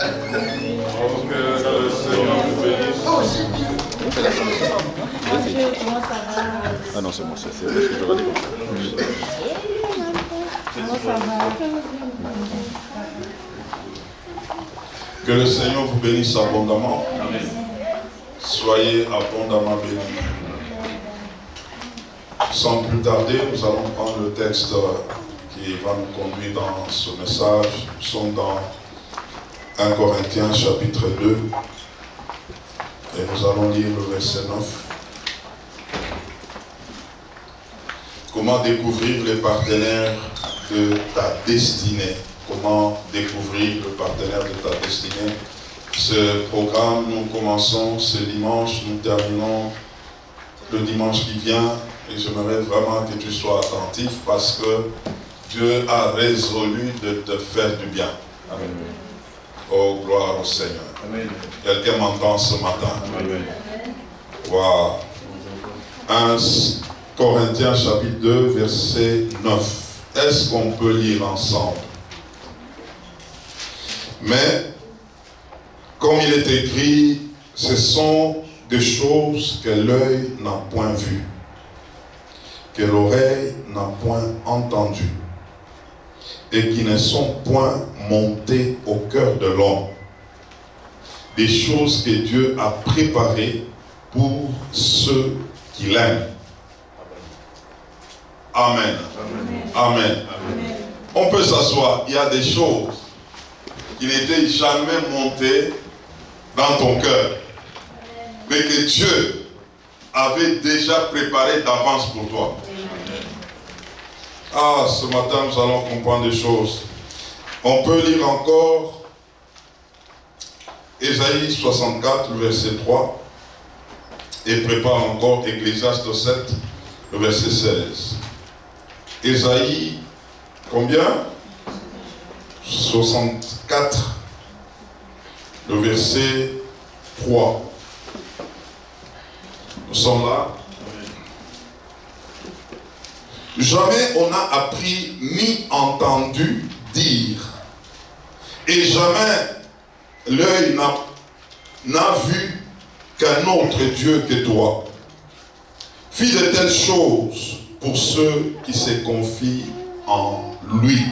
que le Seigneur vous bénisse. Ah non, c'est moi, c'est parce que je regardais comme ça. Que le Seigneur vous bénisse abondamment. Soyez abondamment bénis. Sans plus tarder, nous allons prendre le texte qui va nous conduire dans ce message. Nous sommes dans 1 Corinthiens chapitre 2 et nous allons lire le verset 9. Comment découvrir les partenaires de ta destinée? Comment découvrir le partenaire de ta destinée? Ce programme, nous commençons ce dimanche, nous terminons le dimanche qui vient. Et j'aimerais vraiment que tu sois attentif parce que Dieu a résolu de te faire du bien. Amen. Oh, gloire au Seigneur. Amen. Quelqu'un m'entend ce matin? Amen. Wow. 1 Corinthiens chapitre 2, verset 9. Est-ce qu'on peut lire ensemble? Mais, comme il est écrit, ce sont des choses que l'œil n'a point vues, que l'oreille n'a point entendu et qui ne sont point montées au cœur de l'homme. Des choses que Dieu a préparées pour ceux qui l'aiment. Amen. Amen. Amen. Amen. On peut s'asseoir. Il y a des choses qui n'étaient jamais montées dans ton cœur, mais que Dieu avait déjà préparé d'avance pour toi. Ah, ce matin, nous allons comprendre des choses. On peut lire encore Ésaïe 64, verset 3, et prépare encore Ecclésiaste 7, le verset 16. Ésaïe, combien? 64, le verset 3. Nous sommes là. Jamais on n'a appris ni entendu dire, et jamais l'œil n'a vu qu'un autre Dieu que toi. Fis de telles choses pour ceux qui se confient en lui.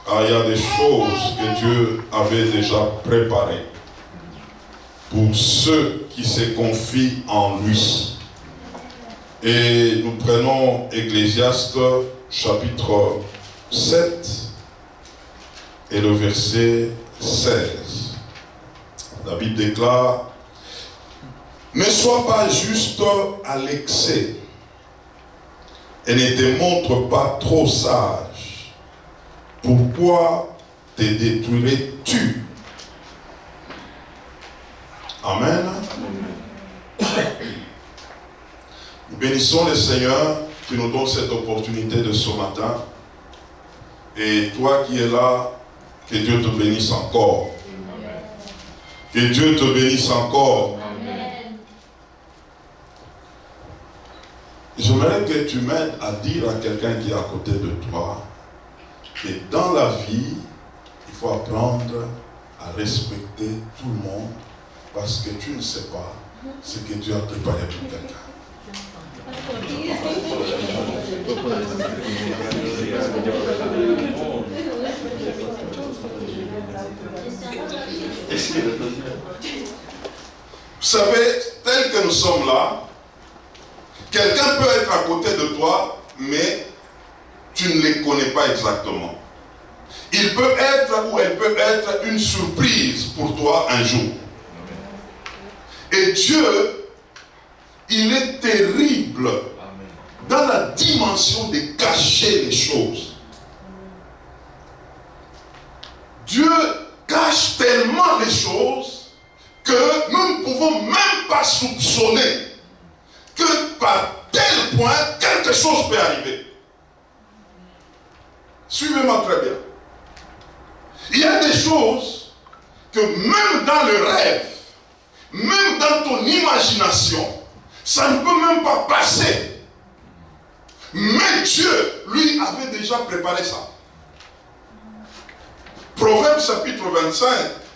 Ah, il y a des choses que Dieu avait déjà préparées pour ceux qui se confient en lui. Et nous prenons Ecclésiaste chapitre 7 et le verset 16. La Bible déclare: ne sois pas juste à l'excès et ne te montre pas trop sage. Pourquoi te détruirais-tu? Amen. Nous bénissons le Seigneur qui nous donne cette opportunité de ce matin. Et toi qui es là, que Dieu te bénisse encore. Amen. Que Dieu te bénisse encore. Amen. J'aimerais que tu m'aides à dire à quelqu'un qui est à côté de toi que dans la vie, il faut apprendre à respecter tout le monde parce que tu ne sais pas ce que Dieu a préparé pour quelqu'un. Vous savez, tel que nous sommes là, quelqu'un peut être à côté de toi, mais tu ne les connais pas exactement. Il peut être ou elle peut être une surprise pour toi un jour. Et Dieu, il est terrible dans la dimension de cacher les choses. Dieu cache tellement les choses que nous ne pouvons même pas soupçonner que par tel point, quelque chose peut arriver. Suivez-moi très bien. Il y a des choses que même dans le rêve, même dans ton imagination, ça ne peut même pas passer. Mais Dieu, lui, avait déjà préparé ça. Proverbe chapitre 25,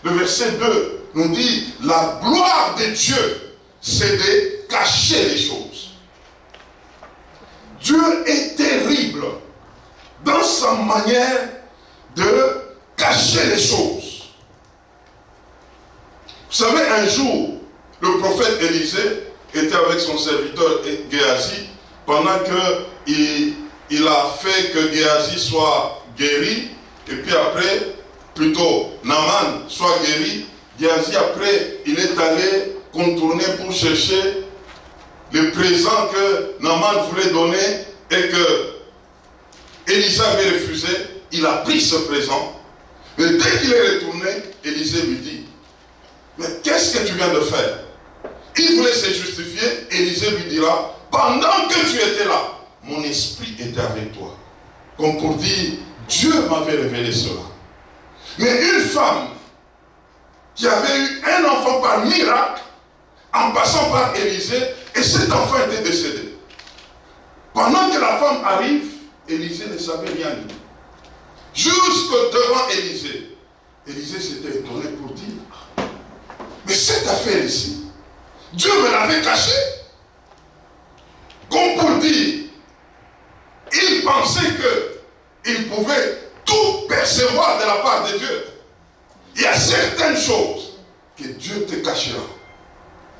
le verset 2, nous dit, la gloire de Dieu, c'est de cacher les choses. Dieu est terrible dans sa manière de cacher les choses. Vous savez, un jour, le prophète Élisée était avec son serviteur Géasi, pendant qu'il a fait que Géasi soit guéri, et puis après, plutôt Naaman soit guéri. Géasi après, il est allé contourner pour chercher le présent que Naaman voulait donner et que Élisée avait refusé. Il a pris ce présent. Mais dès qu'il est retourné, Élisée lui dit, mais qu'est-ce que tu viens de faire? Il voulait se justifier. Élisée lui dira, pendant que tu étais là, mon esprit était avec toi. Comme pour dire, Dieu m'avait révélé cela. Mais une femme qui avait eu un enfant par miracle, en passant par Élisée, et cet enfant était décédé. Pendant que la femme arrive, Élisée ne savait rien du tout. Jusque devant Élisée, Élisée s'était étonné pour dire, mais cette affaire ici, Dieu me l'avait cachée. Comme pour dire, il pensait qu'il pouvait tout percevoir de la part de Dieu. Il y a certaines choses que Dieu te cachera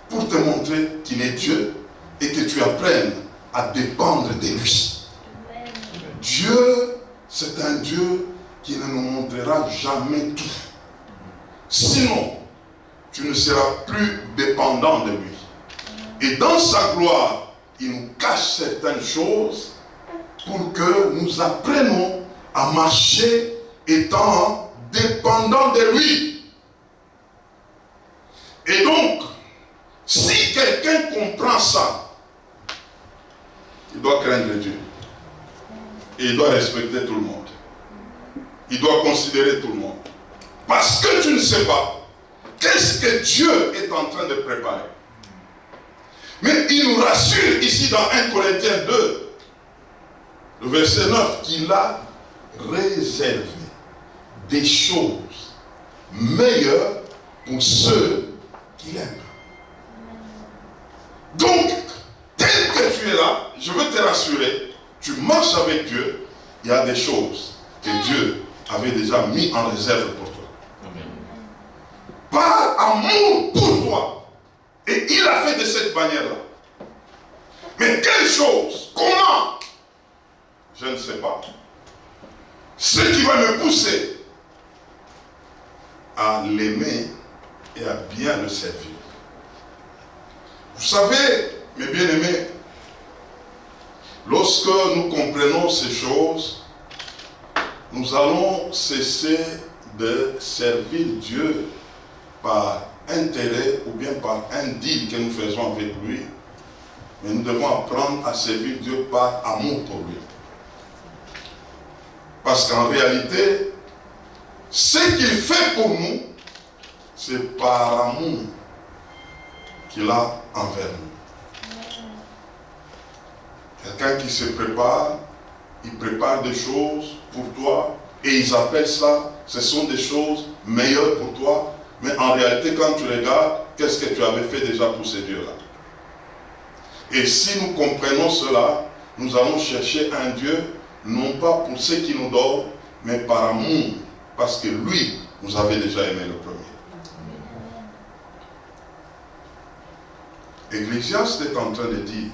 pour te montrer qu'il est Dieu et que tu apprennes à dépendre de lui. Amen. Dieu, c'est un Dieu qui ne nous montrera jamais tout. Sinon, tu ne seras plus dépendant de lui. Et dans sa gloire, il nous cache certaines choses pour que nous apprenions à marcher étant dépendants de lui. Et donc, si quelqu'un comprend ça, il doit craindre Dieu. Et il doit respecter tout le monde. Il doit considérer tout le monde. Parce que tu ne sais pas qu'est-ce que Dieu est en train de préparer. Mais il nous rassure ici dans 1 Corinthiens 2, le verset 9, qu'il a réservé des choses meilleures pour ceux qui l'aiment. Donc, tel que tu es là, je veux te rassurer, tu marches avec Dieu, il y a des choses que Dieu avait déjà mis en réserve pour toi. Amen. Par amour pour toi. Et il a fait de cette manière-là. Mais quelle chose? Comment? Je ne sais pas. Ce qui va me pousser à l'aimer et à bien le servir. Vous savez, mes bien-aimés, lorsque nous comprenons ces choses, nous allons cesser de servir Dieu par intérêt ou bien par un deal que nous faisons avec lui. Mais nous devons apprendre à servir Dieu par amour pour lui. Parce qu'en réalité, ce qu'il fait pour nous, c'est par amour qu'il a envers nous. Quelqu'un qui se prépare, il prépare des choses pour toi et ils appellent ça, ce sont des choses meilleures pour toi. Mais en réalité, quand tu regardes, qu'est-ce que tu avais fait déjà pour ces dieux-là? Et si nous comprenons cela, nous allons chercher un Dieu, non pas pour ce qu'il nous donne, mais par amour, parce que lui nous avait déjà aimé le premier. Ecclésiaste est en train de dire,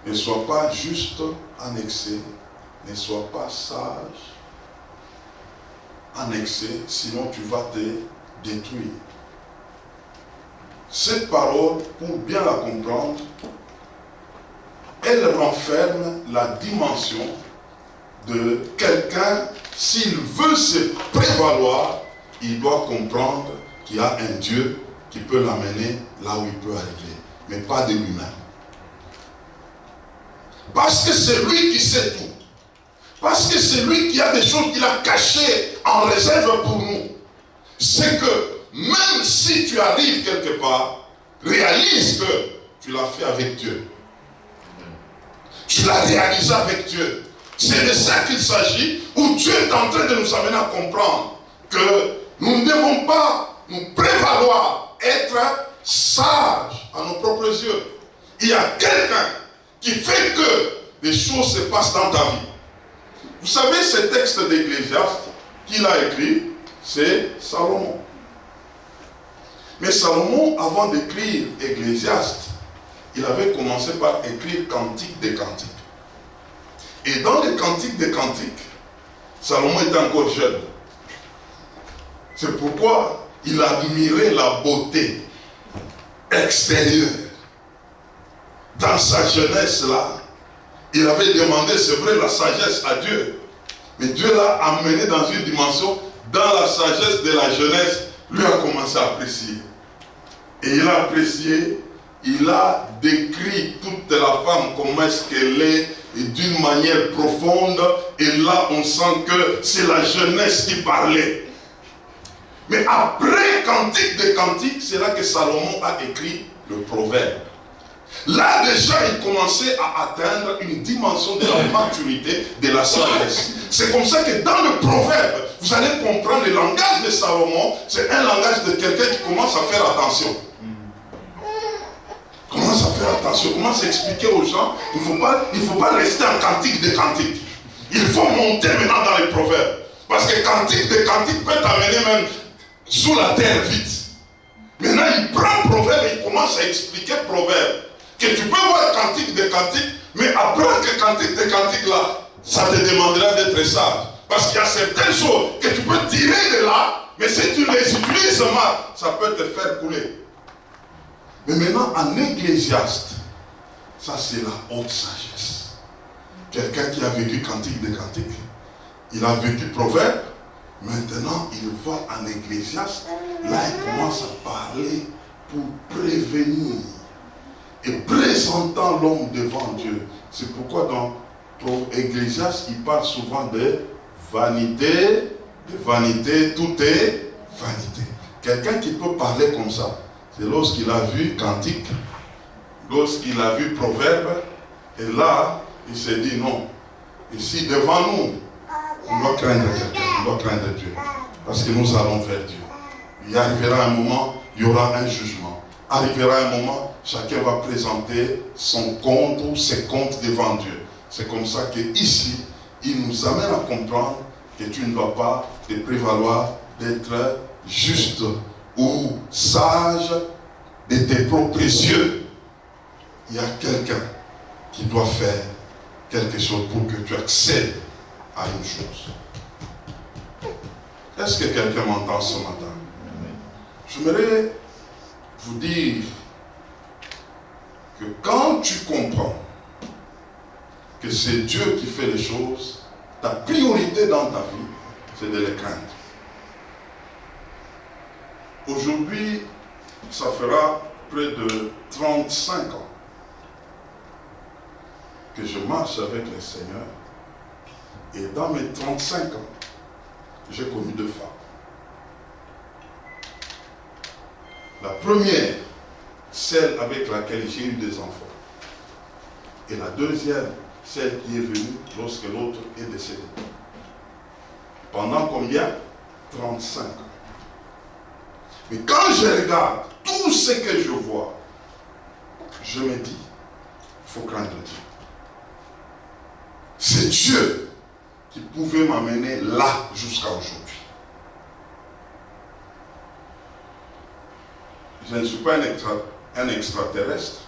ne sois pas juste en excès, ne sois pas sage en excès, sinon tu vas te détruire. Cette parole, pour bien la comprendre, elle renferme la dimension de quelqu'un, s'il veut se prévaloir, il doit comprendre qu'il y a un Dieu qui peut l'amener là où il peut arriver, mais pas de lui-même. Parce que c'est lui qui sait tout. Parce que c'est lui qui a des choses qu'il a cachées en réserve pour nous. C'est que même si tu arrives quelque part, réalise que tu l'as fait avec Dieu. Tu l'as réalisé avec Dieu. C'est de ça qu'il s'agit, où Dieu est en train de nous amener à comprendre que nous ne devons pas nous prévaloir être sages à nos propres yeux. Il y a quelqu'un qui fait que des choses se passent dans ta vie. Vous savez, ce texte d'Ecclésiaste qu'il a écrit, c'est Salomon. Mais Salomon, avant d'écrire Ecclésiaste, il avait commencé par écrire Cantique des Cantiques. Et dans les Cantiques des Cantiques, Salomon était encore jeune. C'est pourquoi il admirait la beauté extérieure. Dans sa jeunesse là, il avait demandé, c'est vrai, la sagesse à Dieu. Mais Dieu l'a amené dans une dimension, dans la sagesse de la jeunesse, lui a commencé à apprécier. Et il a apprécié, il a décrit toute la femme, comment est-ce qu'elle est, et d'une manière profonde. Et là, on sent que c'est la jeunesse qui parlait. Mais après Cantique des Cantiques, c'est là que Salomon a écrit le Proverbe. Là déjà, il commençait à atteindre une dimension de la maturité, de la sagesse. C'est comme ça que dans le Proverbe, vous allez comprendre le langage de Salomon, c'est un langage de quelqu'un qui commence à faire attention. Commence à faire attention, commence à expliquer aux gens, il ne faut pas rester en Cantique des Cantiques. Il faut monter maintenant dans les Proverbes. Parce que Cantique des Cantiques peut t'amener même sous la terre vite. Maintenant, il prend Proverbe et il commence à expliquer Proverbe. Que tu peux voir Cantique des Cantiques, mais après que Cantique des Cantiques là, ça te demandera d'être sage. Parce qu'il y a certaines choses que tu peux tirer de là, mais si tu les utilises mal, ça peut te faire couler. Mais maintenant, en Ecclésiaste, ça c'est la haute sagesse. Quelqu'un qui a vécu Cantique des Cantiques, il a vécu Proverbe, maintenant il va en Ecclésiaste, là il commence à parler pour prévenir. Et présentant l'homme devant Dieu. C'est pourquoi dans Ecclésiaste, il parle souvent de vanité, tout est vanité. Quelqu'un qui peut parler comme ça, c'est lorsqu'il a vu Cantique, lorsqu'il a vu Proverbe, et là, il s'est dit non. Ici, devant nous, on doit craindre quelqu'un, on doit craindre Dieu. Parce que nous allons vers Dieu. Il arrivera un moment, il y aura un jugement. Arrivera un moment, chacun va présenter son compte ou ses comptes devant Dieu. C'est comme ça qu'ici, il nous amène à comprendre que tu ne dois pas te prévaloir d'être juste ou sage de tes propres yeux. Il y a quelqu'un qui doit faire quelque chose pour que tu accèdes à une chose. Est-ce que quelqu'un m'entend ce matin? J'aimerais vous dire que quand tu comprends que c'est Dieu qui fait les choses, ta priorité dans ta vie, c'est de les craindre. Aujourd'hui, ça fera près de 35 ans que je marche avec le Seigneur. Et dans mes 35 ans, j'ai connu 2 femmes. La première, celle avec laquelle j'ai eu des enfants. Et la deuxième, celle qui est venue lorsque l'autre est décédé. Pendant combien? 35 ans. Mais quand je regarde tout ce que je vois, je me dis, il faut craindre Dieu. C'est Dieu qui pouvait m'amener là jusqu'à aujourd'hui. Je ne suis pas un extraterrestre.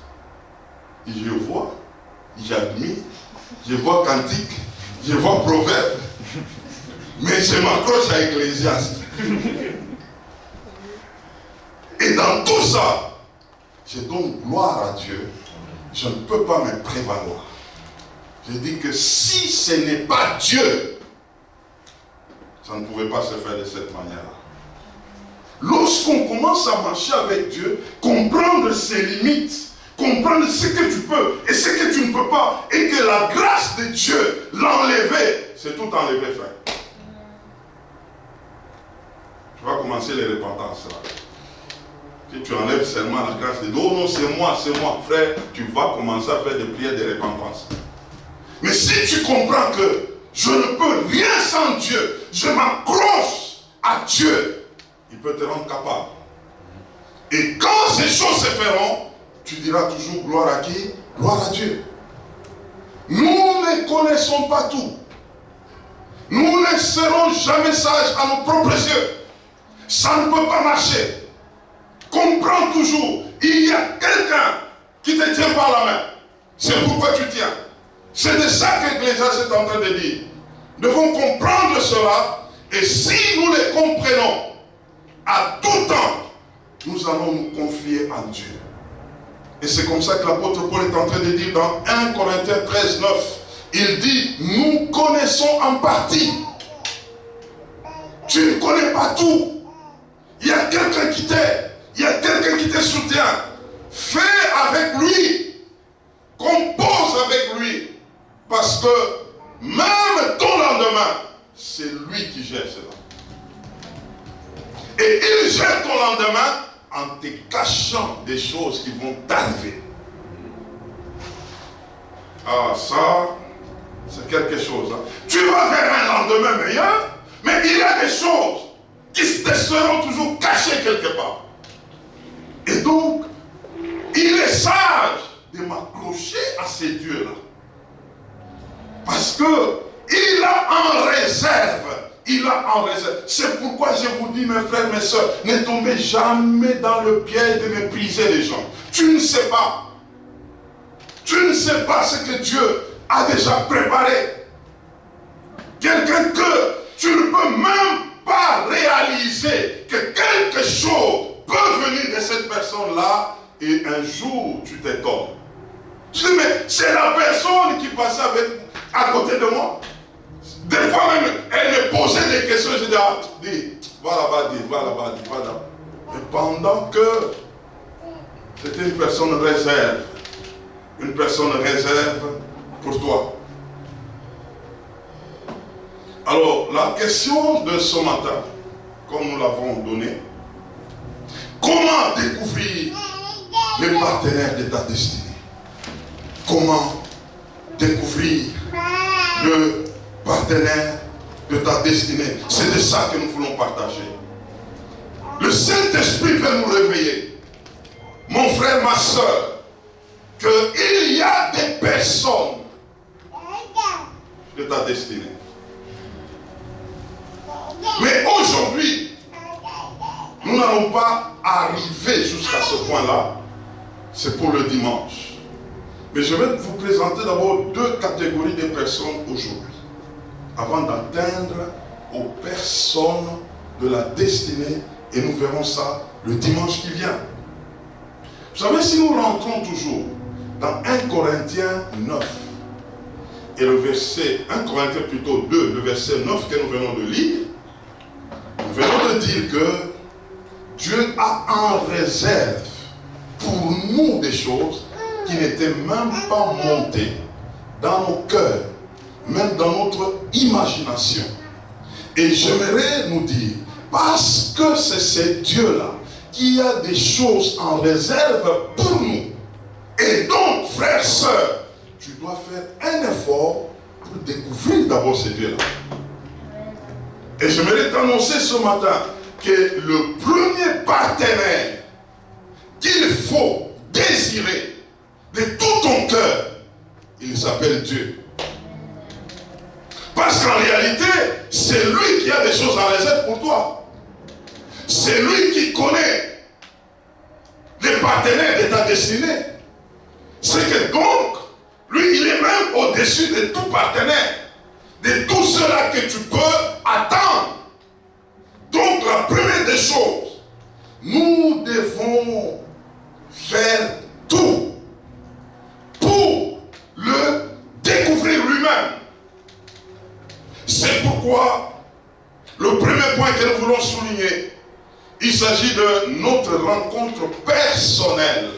Je vois, j'admire, je vois Cantique, je vois Proverbe, mais je m'accroche à Ecclésiaste. Et dans tout ça, je donne gloire à Dieu. Je ne peux pas me prévaloir. Je dis que si ce n'est pas Dieu, ça ne pouvait pas se faire de cette manière-là. Lorsqu'on commence à marcher avec Dieu, comprendre ses limites, comprendre ce que tu peux et ce que tu ne peux pas, et que la grâce de Dieu, l'enlever, c'est tout enlever, frère. Tu vas commencer les repentances là. Si tu enlèves seulement la grâce de Dieu, oh non, c'est moi, frère, tu vas commencer à faire des prières de repentance. Mais si si tu comprends que je ne peux rien sans Dieu, je m'accroche à Dieu, il peut te rendre capable. Et quand ces choses se feront, tu diras toujours gloire à qui? Gloire à Dieu. Nous ne connaissons pas tout. Nous ne serons jamais sages à nos propres yeux. Ça ne peut pas marcher. Comprends toujours, il y a quelqu'un qui te tient par la main. C'est pourquoi tu tiens. C'est de ça que l'Ecclésiaste est en train de dire. Nous devons comprendre cela, et si nous les comprenons, à tout temps, nous allons nous confier en Dieu. Et c'est comme ça que l'apôtre Paul est en train de dire dans 1 Corinthiens 13, 9. Il dit, nous connaissons en partie. Tu ne connais pas tout. Il y a quelqu'un qui t'aide. Il y a quelqu'un qui te soutient. Fais avec lui. Compose avec lui. Parce que même ton lendemain, c'est lui qui gère cela. Et il gère ton lendemain en te cachant des choses qui vont t'arriver. Ah, ça, c'est quelque chose. Hein. Tu vas vers un lendemain meilleur, mais il y a des choses qui te seront toujours cachées quelque part. Et donc, il est sage de m'accrocher à ces dieux-là. Parce que il a en réserve. Il a en réserve. C'est pourquoi je vous dis, mes frères, mes soeurs, ne tombez jamais dans le piège de mépriser les gens. Tu ne sais pas. Tu ne sais pas ce que Dieu a déjà préparé. Quelqu'un que tu ne peux même pas réaliser que quelque chose peut venir de cette personne-là et un jour tu t'étonnes. Je dis, mais c'est la personne qui passait à côté de moi. Des fois même, elle me posait des questions, je dis, ah, va là-bas, va là-bas, va là. Et pendant que c'était une personne réserve pour toi. Alors, la question de ce matin, comme nous l'avons donnée, comment découvrir les partenaires de ta destinée? Comment découvrir le partenaire de ta destinée? C'est de ça que nous voulons partager. Le Saint-Esprit veut nous réveiller. Mon frère, ma soeur, qu'il y a des personnes de ta destinée. Mais aujourd'hui, nous n'allons pas arriver jusqu'à ce point-là. C'est pour le dimanche. Mais je vais vous présenter d'abord deux catégories de personnes aujourd'hui, avant d'atteindre aux personnes de la destinée, et nous verrons ça le dimanche qui vient. Vous savez, si nous rentrons toujours dans 1 Corinthiens 9, et le verset, 1 Corinthiens plutôt 2, le verset 9 que nous venons de lire, nous venons de dire que Dieu a en réserve pour nous des choses qui n'étaient même pas montées dans nos cœurs, même dans notre imagination. Et j'aimerais nous dire, parce que c'est ce Dieu-là qui a des choses en réserve pour nous. Et donc, frères, sœurs, tu dois faire un effort pour découvrir d'abord ce Dieu-là. Et j'aimerais t'annoncer ce matin que le premier partenaire qu'il faut désirer de tout ton cœur, il s'appelle Dieu. Parce qu'en réalité, c'est lui qui a des choses en réserve pour toi. C'est lui qui connaît les partenaires de ta destinée. C'est que donc, lui, il est même au-dessus de tout partenaire, de tout cela que tu peux attendre. Donc, la première des choses, nous devons faire tout pour le découvrir lui-même. C'est pourquoi le premier point que nous voulons souligner, il s'agit de notre rencontre personnelle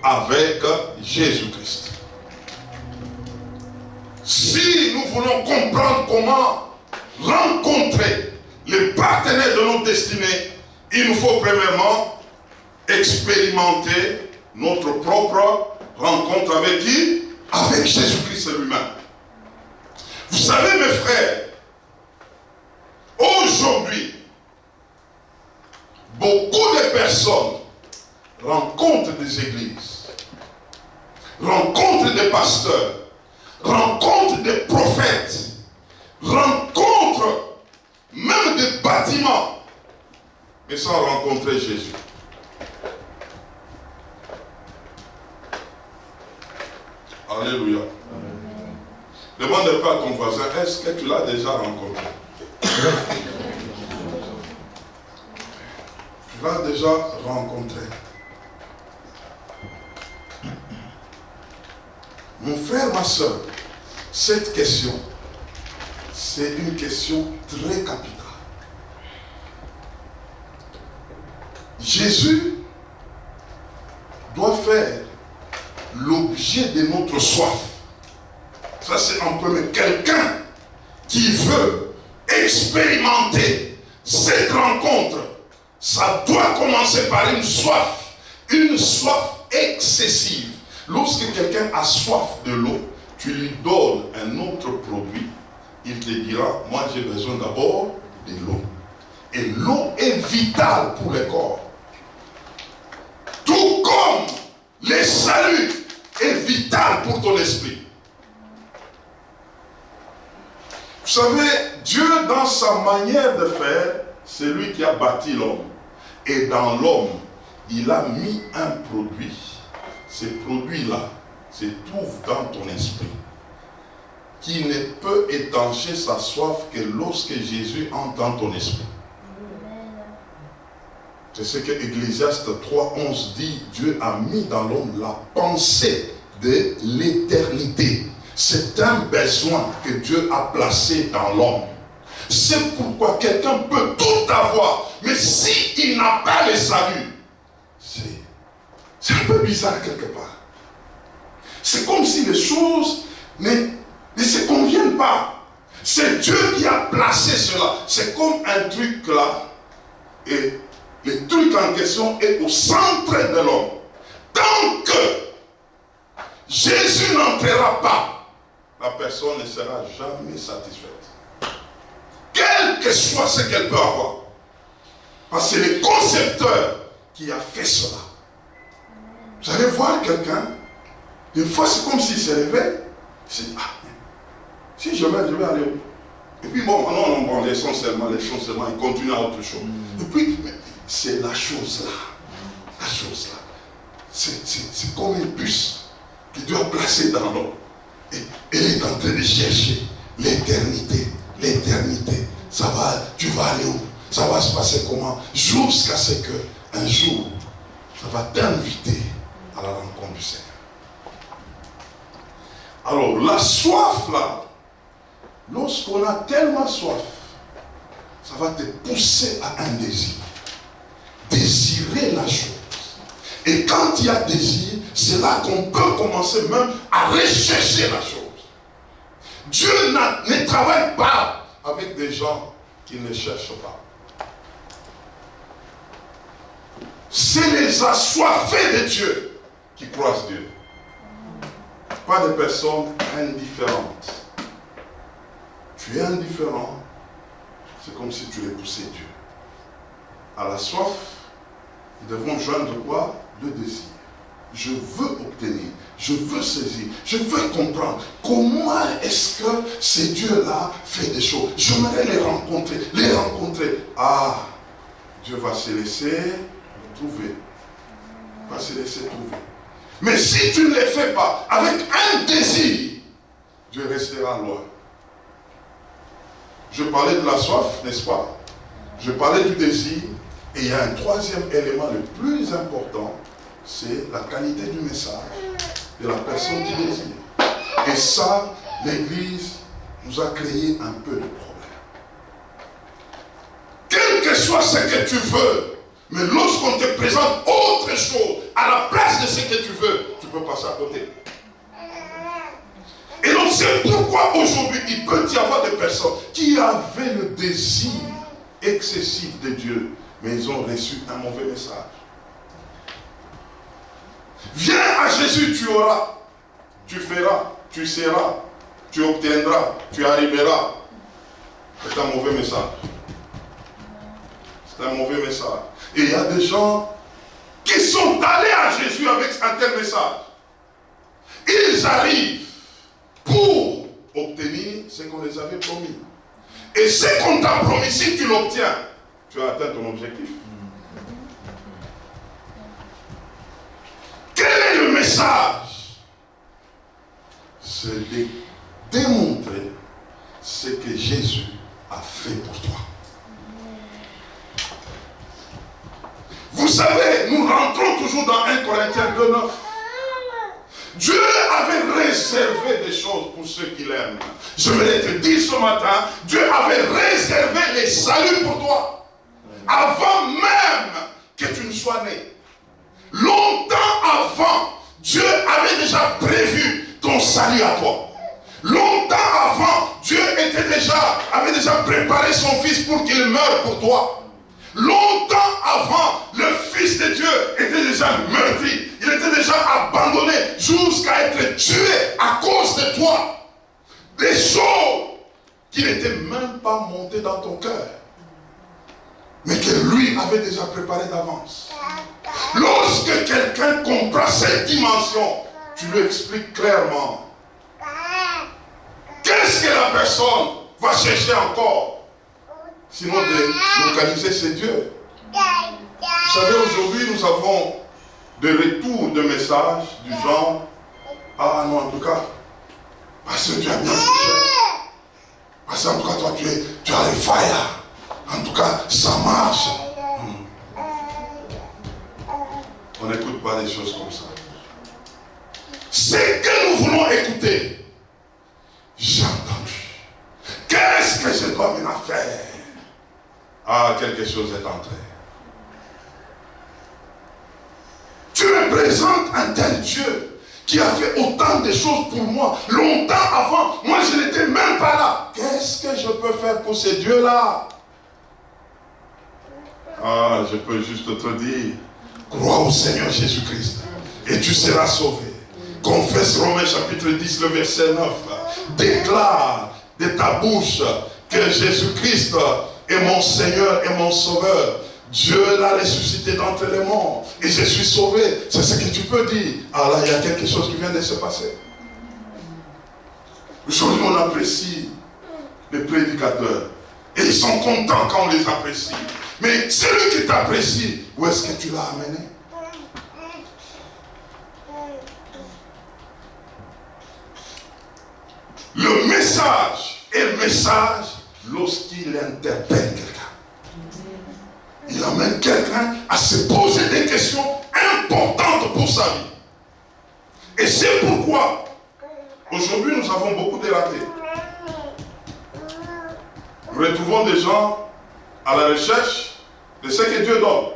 avec Jésus-Christ. Si nous voulons comprendre comment rencontrer les partenaires de notre destinée, il nous faut premièrement expérimenter notre propre rencontre avec qui? Avec Jésus-Christ lui-même. Vous savez, mes frères, aujourd'hui, beaucoup de personnes rencontrent des églises, rencontrent des pasteurs, rencontrent des prophètes, rencontrent même des bâtiments, mais sans rencontrer Jésus. Alléluia. Demande pas à ton voisin, est-ce que tu l'as déjà rencontré? Tu l'as déjà rencontré. Mon frère, ma soeur, cette question, c'est une question très capitale. Jésus doit faire l'objet de notre soif. Ça, c'est en premier. Quelqu'un qui veut expérimenter cette rencontre, ça doit commencer par une soif excessive. Lorsque quelqu'un a soif de l'eau, tu lui donnes un autre produit, il te dira, moi j'ai besoin d'abord de l'eau. Et l'eau est vitale pour le corps. Tout comme le salut est vital pour ton esprit. Vous savez, Dieu, dans sa manière de faire, c'est lui qui a bâti l'homme. Et dans l'homme, il a mis un produit. Ce produit-là se trouve dans ton esprit, qui ne peut étancher sa soif que lorsque Jésus entre dans ton esprit. C'est ce que Ecclésiaste 3:11 dit. Dieu a mis dans l'homme la pensée de l'éternité. C'est un besoin que Dieu a placé dans l'homme. C'est pourquoi quelqu'un peut tout avoir, mais s'il n'a pas le salut, c'est un peu bizarre quelque part. C'est comme si les choses ne se conviennent pas. C'est Dieu qui a placé cela. C'est comme un truc là, et le truc en question est au centre de l'homme. Tant que Jésus n'entrera pas, la personne ne sera jamais satisfaite. Quel que soit ce qu'elle peut avoir. Parce que c'est le concepteur qui a fait cela. Vous allez voir quelqu'un, des fois c'est comme s'il se réveille, il dit, si je vais aller où? Et puis bon, non, laissons seulement, il continue à autre chose. Et puis, c'est la chose là. C'est comme une puce qui doit placer dans l'homme. Et elle est en train de chercher l'éternité. Ça va, tu vas aller où? Ça va se passer comment? Jusqu'à ce qu'un jour, ça va t'inviter à la rencontre du Seigneur. Alors, la soif là, lorsqu'on a tellement soif, ça va te pousser à un désir. Désirer la chose. Et quand il y a désir, c'est là qu'on peut commencer même à rechercher la chose. Dieu ne travaille pas avec des gens qui ne cherchent pas. C'est les assoiffés de Dieu qui croisent Dieu. Pas des personnes indifférentes. Tu es indifférent, c'est comme si tu repoussais Dieu. À la soif, nous devons joindre quoi? Le désir. Je veux obtenir, je veux saisir, je veux comprendre comment est-ce que ces dieux-là font des choses. J'aimerais les rencontrer. Ah, Dieu va se laisser trouver. Mais si tu ne les fais pas avec un désir, Dieu restera loin. Je parlais de la soif, n'est-ce pas? Je parlais du désir. Et il y a un troisième élément le plus important, c'est la qualité du message de la personne qui désire. Et ça, l'Église nous a créé un peu de problème. Quel que soit ce que tu veux, mais lorsqu'on te présente autre chose à la place de ce que tu veux, tu peux passer à côté. Et donc c'est pourquoi aujourd'hui il peut y avoir des personnes qui avaient le désir excessif de Dieu, mais ils ont reçu un mauvais message. Viens à Jésus, tu auras, tu feras, tu seras. tu obtiendras, tu arriveras. C'est un mauvais message. C'est un mauvais message. Et il y a des gens qui sont allés à Jésus avec un tel message. Ils arrivent pour obtenir ce qu'on les avait promis. Et ce qu'on t'a promis, si tu l'obtiens, tu as atteint ton objectif. Quel est le message? C'est de démontrer ce que Jésus a fait pour toi. Vous savez, nous rentrons toujours dans 1 Corinthiens 2:9. Dieu avait réservé des choses pour ceux qui l'aiment. Je voulais te dire ce matin, Dieu avait réservé les saluts pour toi. Avant même que tu ne sois né. Longtemps avant, Dieu avait déjà prévu ton salut à toi. Longtemps avant, Dieu avait déjà préparé son fils pour qu'il meure pour toi. Longtemps avant, le Fils de Dieu était déjà meurtri. Il était déjà abandonné jusqu'à être tué à cause de toi. Des choses qui n'étaient même pas montées dans ton cœur, mais que lui avait déjà préparé d'avance. Lorsque quelqu'un comprend cette dimension, tu lui expliques clairement. Qu'est-ce que la personne va chercher encore? Sinon de localiser ses dieux. Vous savez, aujourd'hui, nous avons des retours de messages du genre, ah non, en tout cas, parce que tu as bien touché. Parce qu'en tout cas, toi, tu as le fire. En tout cas, ça marche. On n'écoute pas des choses comme ça. Ce que nous voulons écouter, j'ai entendu. Qu'est-ce que je dois maintenant faire? Ah, quelque chose est entré. Tu me présentes un tel Dieu qui a fait autant de choses pour moi. Longtemps avant, moi je n'étais même pas là. Qu'est-ce que je peux faire pour ces dieux-là? Ah, je peux juste te dire, crois au Seigneur Jésus-Christ et tu seras sauvé. Confesse Romains chapitre 10, le verset 9. Déclare de ta bouche que Jésus-Christ est mon Seigneur et mon Sauveur. Dieu l'a ressuscité d'entre les morts et je suis sauvé. C'est ce que tu peux dire. Ah là, il y a quelque chose qui vient de se passer. Aujourd'hui, on apprécie les prédicateurs et ils sont contents quand on les apprécie. Mais celui qui t'apprécie, où est-ce que tu l'as amené? Le message est le message lorsqu'il interpelle quelqu'un. Il amène quelqu'un à se poser des questions importantes pour sa vie. Et c'est pourquoi aujourd'hui nous avons beaucoup de ratés. Nous retrouvons des gens à la recherche de ce que Dieu donne.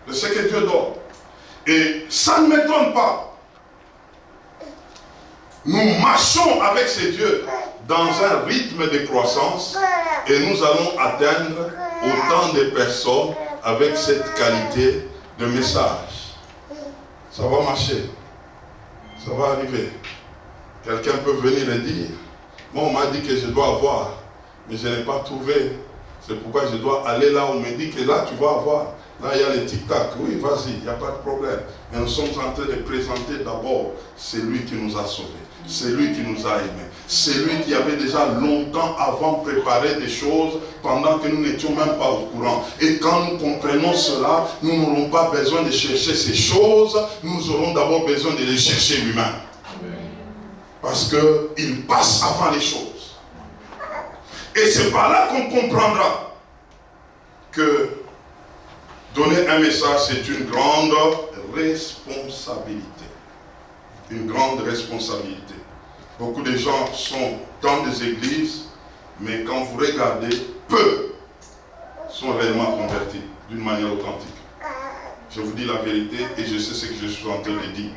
De ce que Dieu donne. Et ça ne m'étonne pas. Nous marchons avec ces dieux dans un rythme de croissance et nous allons atteindre autant de personnes avec cette qualité de message. Ça va marcher. Ça va arriver. Quelqu'un peut venir et dire, moi on m'a dit que je dois avoir, mais je n'ai pas trouvé. C'est pourquoi je dois aller là où on me dit que là tu vas avoir. Là il y a les tic-tac. Oui, vas-y, il n'y a pas de problème. Mais nous sommes en train de présenter d'abord celui qui nous a sauvés. C'est lui qui nous a aimés. C'est lui qui avait déjà longtemps avant préparé des choses pendant que nous n'étions même pas au courant. Et quand nous comprenons cela, nous n'aurons pas besoin de chercher ces choses. Nous aurons d'abord besoin de les chercher lui-même. Parce qu'il passe avant les choses. Et c'est par là qu'on comprendra que donner un message, c'est une grande responsabilité. Une grande responsabilité. Beaucoup de gens sont dans des églises, mais quand vous regardez, peu sont réellement convertis d'une manière authentique. Je vous dis la vérité et je sais ce que je suis en train de dire.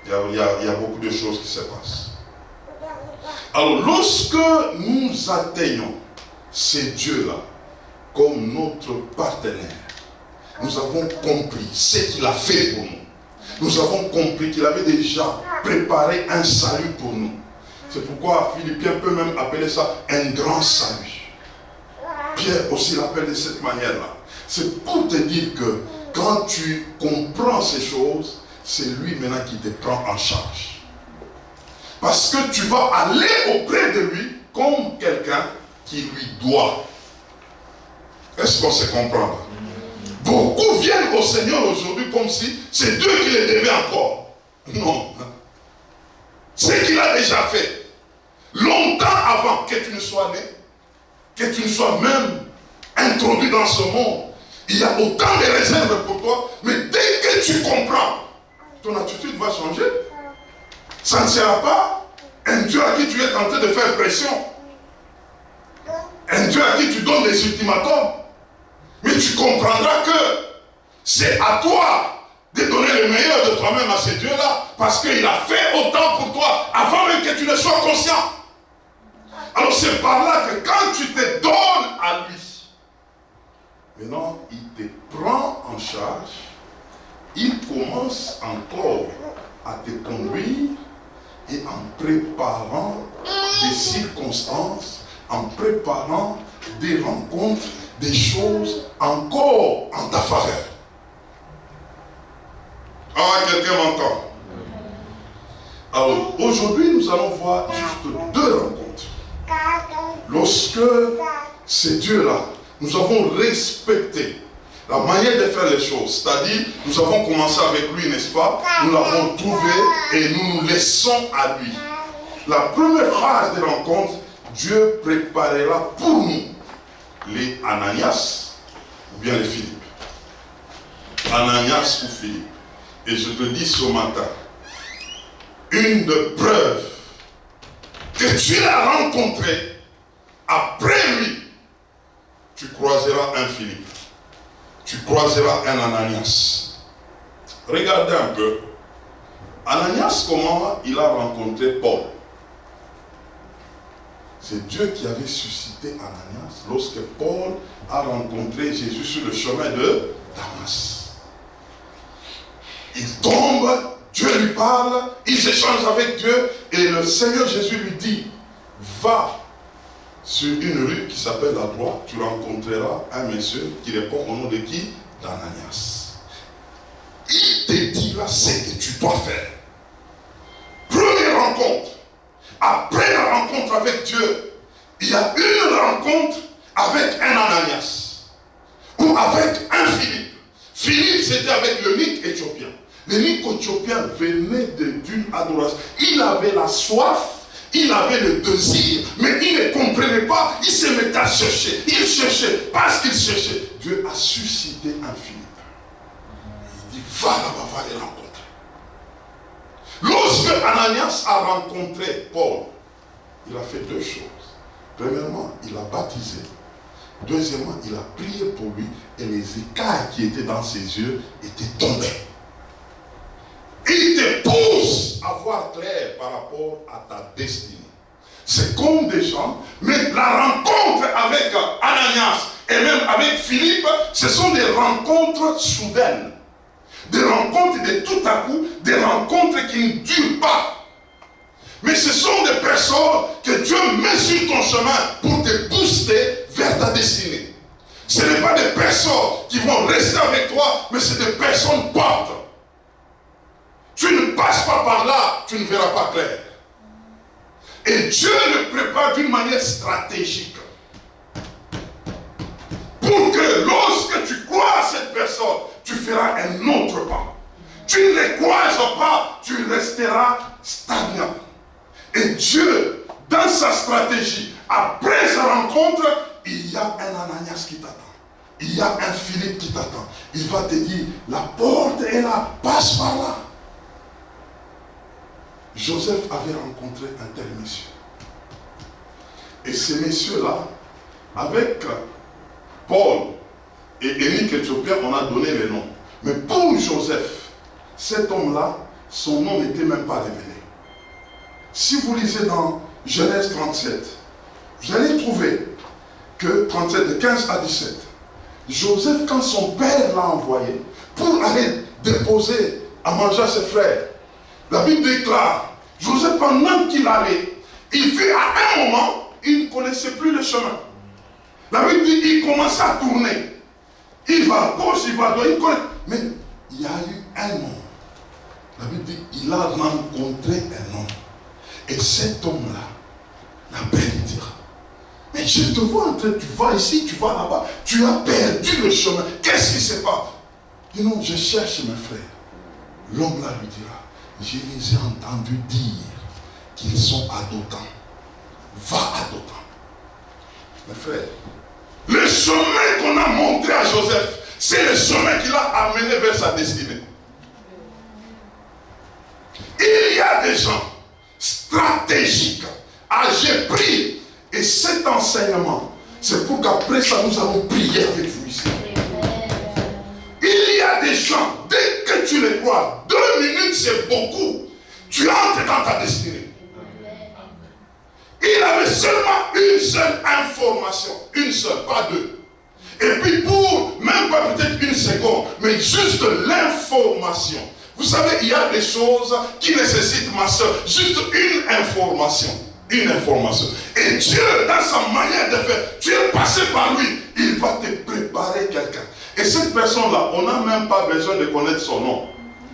Il y a beaucoup de choses qui se passent. Alors, lorsque nous atteignons ces dieux-là comme notre partenaire, nous avons compris ce qu'il a fait pour nous. Nous avons compris qu'il avait déjà préparé un salut pour nous. C'est pourquoi Philippiens peut même appeler ça un grand salut. Pierre aussi l'appelle de cette manière-là. C'est pour te dire que quand tu comprends ces choses, c'est lui maintenant qui te prend en charge. Parce que tu vas aller auprès de lui comme quelqu'un qui lui doit. Est-ce qu'on se comprend là? Beaucoup viennent au Seigneur aujourd'hui comme si c'est Dieu qui les devait encore. Non. C'est qu'il a déjà fait. Longtemps avant que tu ne sois né, que tu ne sois même introduit dans ce monde, il y a autant de réserves pour toi, mais dès que tu comprends, ton attitude va changer. Ça ne sera pas un Dieu à qui tu es tenté de faire pression. Un Dieu à qui tu donnes des ultimatums. Mais tu comprendras que c'est à toi de donner le meilleur de toi-même à ce Dieu-là, parce qu'il a fait autant pour toi avant même que tu ne sois conscient. Alors c'est par là que quand tu te donnes à lui, maintenant il te prend en charge, il commence encore à te conduire et en préparant des circonstances, en préparant des rencontres, des choses encore en ta faveur. Ah, quelqu'un m'entend? Alors, aujourd'hui, nous allons voir juste deux rencontres. Lorsque ces dieux-là, nous avons respecté la manière de faire les choses, c'est-à-dire, nous avons commencé avec lui, n'est-ce pas? Nous l'avons trouvé et nous nous laissons à lui. La première phase de rencontre, Dieu préparera pour nous les Ananias ou bien les Philippe. Ananias ou Philippe. Et je te dis ce matin, une de preuves que tu l'as rencontré, après lui, tu croiseras un Philippe. Tu croiseras un Ananias. Regardez un peu. Ananias, comment il a rencontré Paul? C'est Dieu qui avait suscité Ananias lorsque Paul a rencontré Jésus sur le chemin de Damas. Il tombe, Dieu lui parle, il s'échange avec Dieu et le Seigneur Jésus lui dit, va sur une rue qui s'appelle la droite, tu rencontreras un monsieur qui répond au nom de qui? D'Ananias. Il te dit là ce que tu dois faire. Première rencontre. Après la rencontre avec Dieu, il y a une rencontre avec un Ananias ou avec un Philippe. Philippe, c'était avec le mythe éthiopien. Le mythe éthiopien venait d'une adoration. Il avait la soif, il avait le désir, mais il ne comprenait pas. Il se mettait à chercher. Il cherchait. Parce qu'il cherchait, Dieu a suscité un Philippe. Il dit, va là-bas, va les rencontrer. Lorsque Ananias a rencontré Paul, il a fait deux choses. Premièrement, il a baptisé. Deuxièmement, il a prié pour lui et les écailles qui étaient dans ses yeux étaient tombées. Il te pousse à voir clair par rapport à ta destinée. C'est comme des gens, mais la rencontre avec Ananias et même avec Philippe, ce sont des rencontres soudaines. Des rencontres de tout à coup, des rencontres qui ne durent pas. Mais ce sont des personnes que Dieu met sur ton chemin pour te booster vers ta destinée. Ce n'est pas des personnes qui vont rester avec toi, mais c'est des personnes portes. Tu ne passes pas par là, tu ne verras pas clair. Et Dieu le prépare d'une manière stratégique. Pour que lorsque tu crois cette personne, tu feras un autre pas. Tu ne les croises pas, tu resteras stagnant. Et Dieu, dans sa stratégie, après sa rencontre, il y a un Ananias qui t'attend. Il y a un Philippe qui t'attend. Il va te dire, la porte est là, passe par là. Joseph avait rencontré un tel monsieur. Et ce monsieur-là, avec Paul et Émile Éthiopien, on a donné les noms. Mais pour Joseph, cet homme-là, son nom n'était même pas révélé. Si vous lisez dans Genèse 37, vous allez trouver que 37, de 15 à 17, Joseph, quand son père l'a envoyé pour aller déposer à manger à ses frères. La Bible déclare, Joseph, pendant qu'il allait, il fut à un moment, il ne connaissait plus le chemin. La Bible dit, il commençait à tourner. Il va à gauche, il va à droite, il connaît. Mais il y a eu un homme. La Bible dit, il a rencontré un homme. Et cet homme-là, la paix lui dira, mais je te vois en train, tu vas ici, tu vas là-bas, tu as perdu le chemin. Qu'est-ce qui se passe? Dis non, je cherche mes frères. L'homme là lui dira, je les ai entendus dire qu'ils sont à Dothan. Va à Dothan. Mes frères, le chemin qu'on a montré à Joseph, c'est le chemin qui l'a amené vers sa destinée. Il y a des gens stratégiques, j'ai pris. Et cet enseignement, c'est pour qu'après ça, nous allons prier avec vous ici. Il y a des gens, dès que tu les crois, 2 minutes c'est beaucoup. Tu entres dans ta destinée. Il avait seulement une seule information. Une seule, pas deux. Et puis pour, même pas peut-être une seconde, mais juste l'information. Vous savez, il y a des choses qui nécessitent, ma soeur, juste une information. Une information. Et Dieu, dans sa manière de faire, tu es passé par lui, il va te préparer quelqu'un. Et cette personne-là, on n'a même pas besoin de connaître son nom.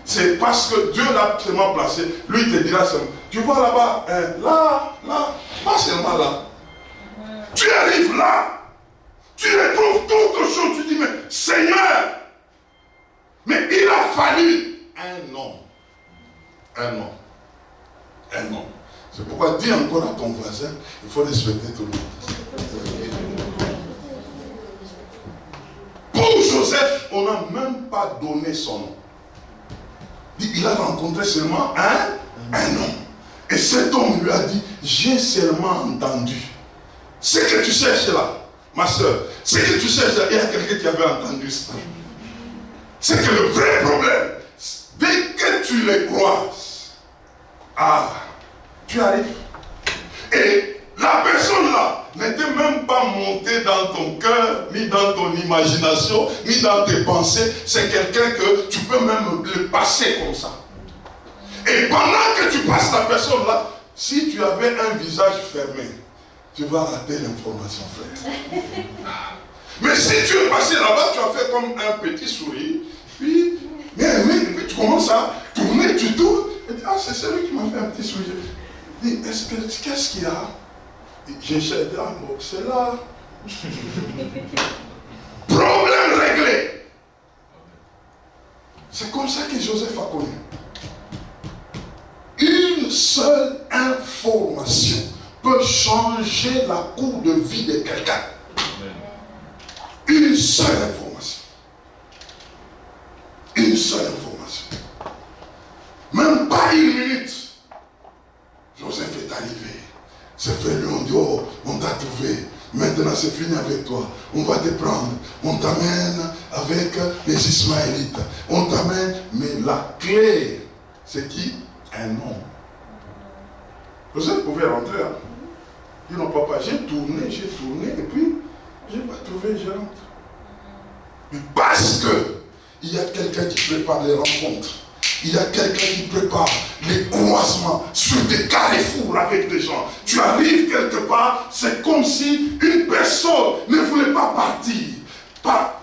C'est parce que Dieu l'a seulement placé. Lui te dira seulement, tu vois là-bas, là, pas seulement là. Tu arrives là, tu retrouves toutes choses, tu dis, mais Seigneur, mais il a fallu un homme. Un homme. Un homme. C'est pourquoi dis encore à ton voisin, il faut respecter tout le monde. Pour Joseph, on n'a même pas donné son nom. Il a rencontré seulement un homme. Et cet homme lui a dit, j'ai seulement entendu. Ce que tu cherches là, ma soeur, ce que tu cherches là, il y a quelqu'un qui avait entendu ça. C'est que le vrai problème, dès que tu les croises, tu arrives. Et la personne là n'était même pas montée dans ton cœur, ni dans ton imagination, ni dans tes pensées. C'est quelqu'un que tu peux même le passer comme ça. Et pendant que tu passes la personne là, si tu avais un visage fermé, tu vas rater l'information, frère. Mais si tu es passé là-bas, tu as fait comme un petit sourire, puis tu commences à tourner, tu tournes, et dis, c'est celui qui m'a fait un petit sourire. Dis, qu'est-ce qu'il y a? J'essaie de dire, c'est là. Problème réglé. C'est comme ça que Joseph a connu. Une seule information peut changer la cour de vie de quelqu'un. Une seule information. Une seule information. Même pas une minute. Joseph est arrivé. Ses frères lui ont dit, oh, on t'a trouvé. Maintenant c'est fini avec toi. On va te prendre. On t'amène avec les Ismaélites. On t'amène. Mais la clé, c'est qui? Un homme. Joseph pouvait rentrer. Hein? Il dit non, papa, j'ai tourné, et puis je n'ai pas trouvé, je rentre. Mais parce que il y a quelqu'un qui prépare les rencontres. Il y a quelqu'un qui prépare les croisements sur des carrefours avec des gens. Tu arrives quelque part, c'est comme si une personne ne voulait pas partir.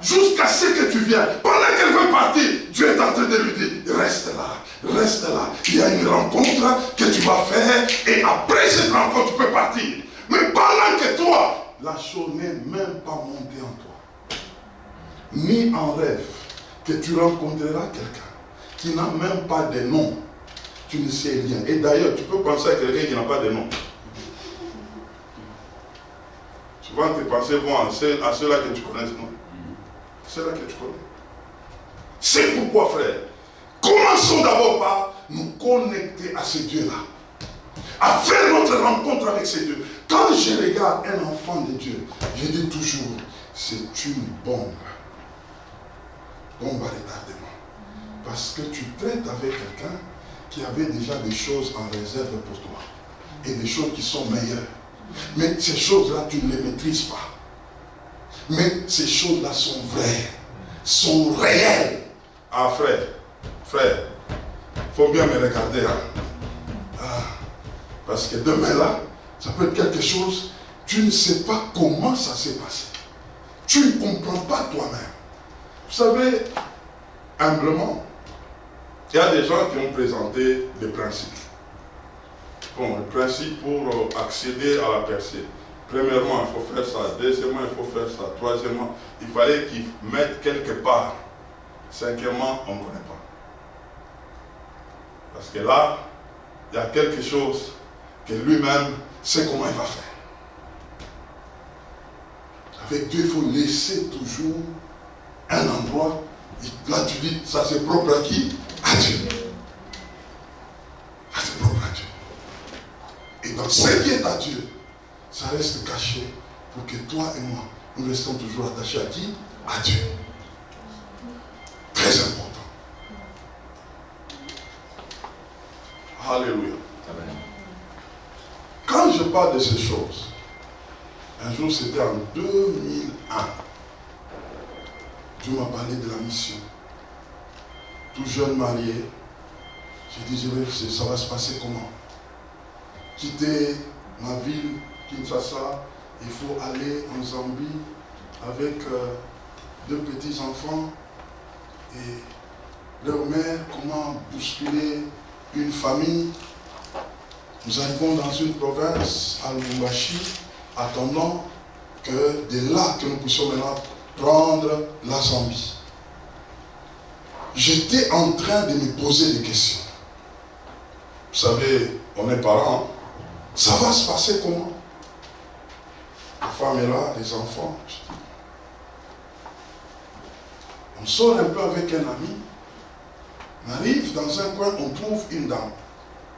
Jusqu'à ce que tu viennes. Pendant qu'elle veut partir, Dieu est en train de lui dire, reste là, reste là. Il y a une rencontre que tu vas faire et après cette rencontre, tu peux partir. Mais pendant que toi, la chose n'est même pas montée en toi. Ni en rêve que tu rencontreras quelqu'un qui n'a même pas de nom. Tu ne sais rien. Et d'ailleurs, tu peux penser à quelqu'un qui n'a pas de nom. Souvent, tes pensées vont à ceux-là que tu connais, non? Ceux-là que tu connais. C'est pourquoi, frère, commençons d'abord par nous connecter à ce Dieu-là. À faire notre rencontre avec ce Dieu. Quand je regarde un enfant de Dieu, je dis toujours, c'est une bombe. Bombe à retardement. Parce que tu traites avec quelqu'un qui avait déjà des choses en réserve pour toi. Et des choses qui sont meilleures. Mais ces choses-là, tu ne les maîtrises pas. Mais ces choses-là sont vraies. Sont réelles. Ah frère, faut bien me regarder. Hein. Ah, parce que demain là, ça peut être quelque chose, tu ne sais pas comment ça s'est passé. Tu ne comprends pas toi-même. Vous savez, humblement, il y a des gens qui ont présenté des principes. Bon, le principe pour accéder à la percée. Premièrement, il faut faire ça. Deuxièmement, il faut faire ça. Troisièmement, il fallait qu'ils mettent quelque part. Cinquièmement, on ne connaît pas. Parce que là, il y a quelque chose que lui-même sait comment il va faire. Avec Dieu, il faut laisser toujours un endroit. Là, tu dis, ça c'est propre à qui? À Dieu. Ça c'est propre à Dieu. Et dans ce qui est à Dieu, ça reste caché pour que toi et moi, nous restons toujours attachés à qui? À Dieu. Très important. Alléluia. Amen. Quand je parle de ces choses, un jour c'était en 2001, Dieu m'a parlé de la mission. Tout jeune marié, j'ai dit, ça va se passer comment? Quitter ma ville, Kinshasa, il faut aller en Zambie avec 2 petits-enfants et leur mère, comment bousculer une famille. Nous arrivons dans une province, à Lubumbashi, attendant que de là que nous puissions maintenant prendre la Zambie. J'étais en train de me poser des questions. Vous savez, on est parents, ça va se passer comment? La femme est là, les enfants. On sort un peu avec un ami, on arrive dans un coin, on trouve une dame.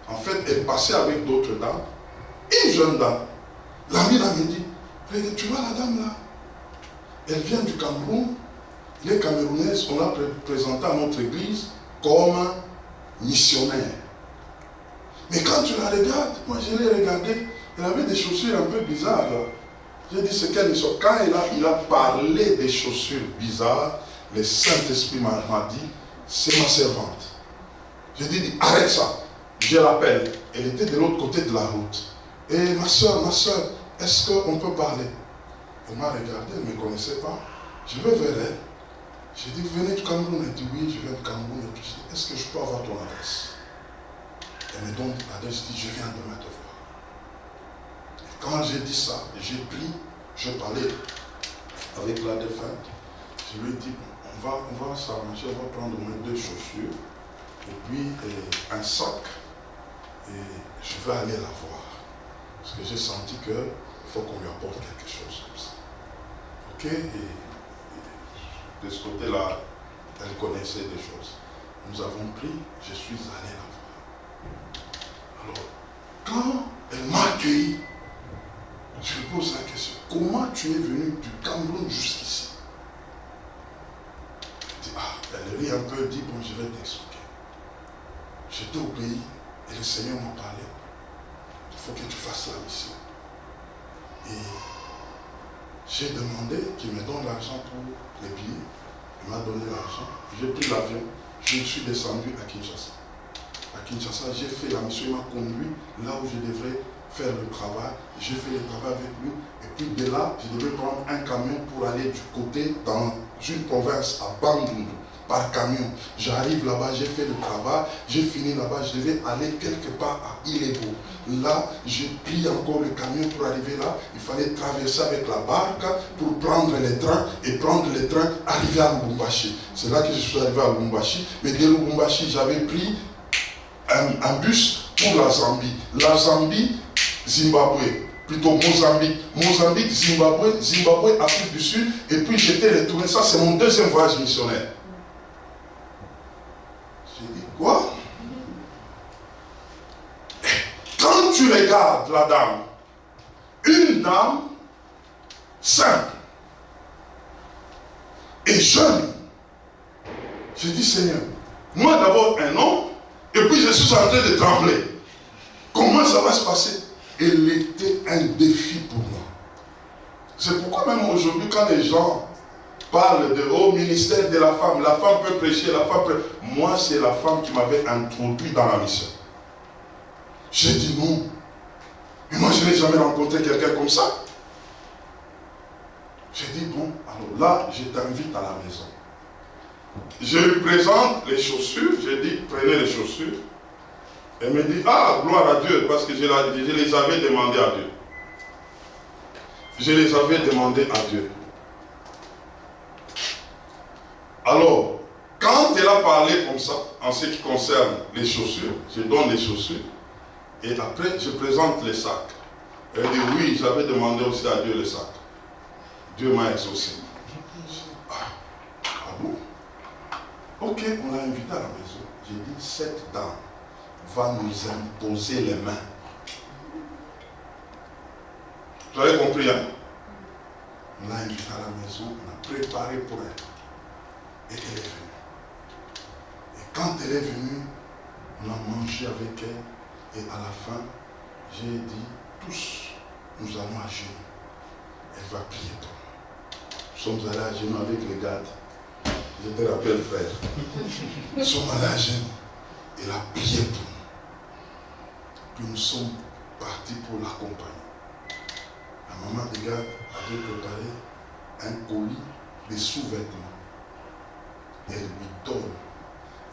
En fait, elle passait avec d'autres dames, une jeune dame. L'ami là me dit, tu vois la dame là? Elle vient du Cameroun, elle est camerounaise, on l'a présentée à notre église comme missionnaire. Mais quand tu la regardes, moi je l'ai regardée, elle avait des chaussures un peu bizarres. J'ai dit, c'est quelle mission? Quand il a parlé des chaussures bizarres, le Saint-Esprit m'a dit, c'est ma servante. J'ai dit, arrête ça. Je l'appelle. Elle était de l'autre côté de la route. Et ma soeur, est-ce qu'on peut parler? Elle m'a regardé, elle ne me connaissait pas. Je vais vers elle. J'ai dit, vous venez du Cameroun? Elle dit, oui, je viens du Cameroun. Et puis, est-ce que je peux avoir ton adresse? Elle me donne l'adresse, je dis, je viens demain te voir. Et quand j'ai dit ça, j'ai pris, je parlais avec la défunte. Je lui ai dit, on va s'arranger, on va prendre au moins 2 chaussures, et puis un sac, et je vais aller la voir. Parce que j'ai senti qu'il faut qu'on lui apporte quelque chose comme ça. Ok? Et de ce côté-là, elle connaissait des choses. Nous avons pris, je suis allé la voir. Alors, quand elle m'a accueilli, je lui pose la question, comment tu es venu du Cameroun jusqu'ici? Elle dit, elle rit un peu, elle dit, bon, je vais t'expliquer. J'étais au pays et le Seigneur m'a parlé. Il faut que tu fasses la mission. Et j'ai demandé qu'il me donne l'argent pour les billets. Il m'a donné l'argent. J'ai pris l'avion. Je suis descendu à Kinshasa. À Kinshasa, j'ai fait la mission. Il m'a conduit là où je devrais faire le travail. J'ai fait le travail avec lui. Et puis de là, je devais prendre un camion pour aller du côté dans une province à Bandundu. Par camion. J'arrive là-bas, j'ai fait le travail, j'ai fini là-bas, je devais aller quelque part à Ilebo. Là, j'ai pris encore le camion pour arriver là. Il fallait traverser avec la barque pour prendre les trains et prendre les trains, arriver à Lubumbashi. C'est là que je suis arrivé à Lubumbashi. Mais dès Lubumbashi, j'avais pris un bus pour la Zambie. La Zambie, Zimbabwe. Plutôt Mozambique. Mozambique, Zimbabwe, Zimbabwe, Afrique du Sud. Et puis j'étais retourné. Ça, c'est mon 2e voyage missionnaire. J'ai dit, quoi? Quand tu regardes la dame, une dame simple et jeune, j'ai dit, Seigneur, moi d'abord un homme, et puis je suis en train de trembler. Comment ça va se passer? Elle était un défi pour moi. C'est pourquoi même aujourd'hui, quand les gens parle de haut ministère de la femme. La femme peut prêcher, la femme peut... Moi, c'est la femme qui m'avait introduit dans la mission. J'ai dit non. Mais moi, je n'ai jamais rencontré quelqu'un comme ça. J'ai dit bon, alors là, je t'invite à la maison. Je lui présente les chaussures. J'ai dit, prenez les chaussures. Elle me dit, ah, gloire à Dieu, parce que je les avais demandées à Dieu. Je les avais demandées à Dieu. Alors, quand elle a parlé comme ça, en ce qui concerne les chaussures, je donne les chaussures, et après, je présente les sacs. Elle dit, oui, j'avais demandé aussi à Dieu les sacs. Dieu m'a exaucé. Ah bon? Ok, on l'a invité à la maison. J'ai dit, cette dame va nous imposer les mains. Vous avez compris, hein? On l'a invitée à la maison, on a préparé pour elle. Et elle est venue. Et quand elle est venue, on a mangé avec elle. Et à la fin, j'ai dit, tous, nous allons à genoux. Elle va prier pour nous. Nous sommes allés à genoux avec les gardes. Je te rappelle, frère. Nous sommes allés à genoux. Elle a prié pour nous. Puis nous sommes partis pour l'accompagner. La maman des gardes avait préparé un colis de sous-vêtements. Elle lui donne.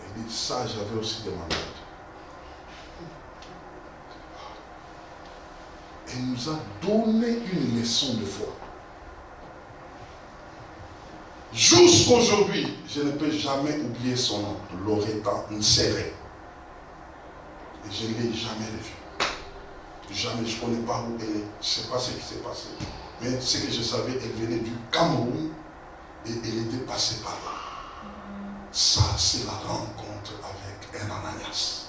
Elle dit, ça j'avais aussi demandé. Elle nous a donné une leçon de foi. Jusqu'aujourd'hui, je ne peux jamais oublier son nom, Loretta Nsere. Et je ne l'ai jamais revue. Jamais, je ne connais pas où elle est. Je ne sais pas ce qui s'est passé. Mais ce que je savais, elle venait du Cameroun et elle était passée par là. Ça, c'est la rencontre avec un Ananias.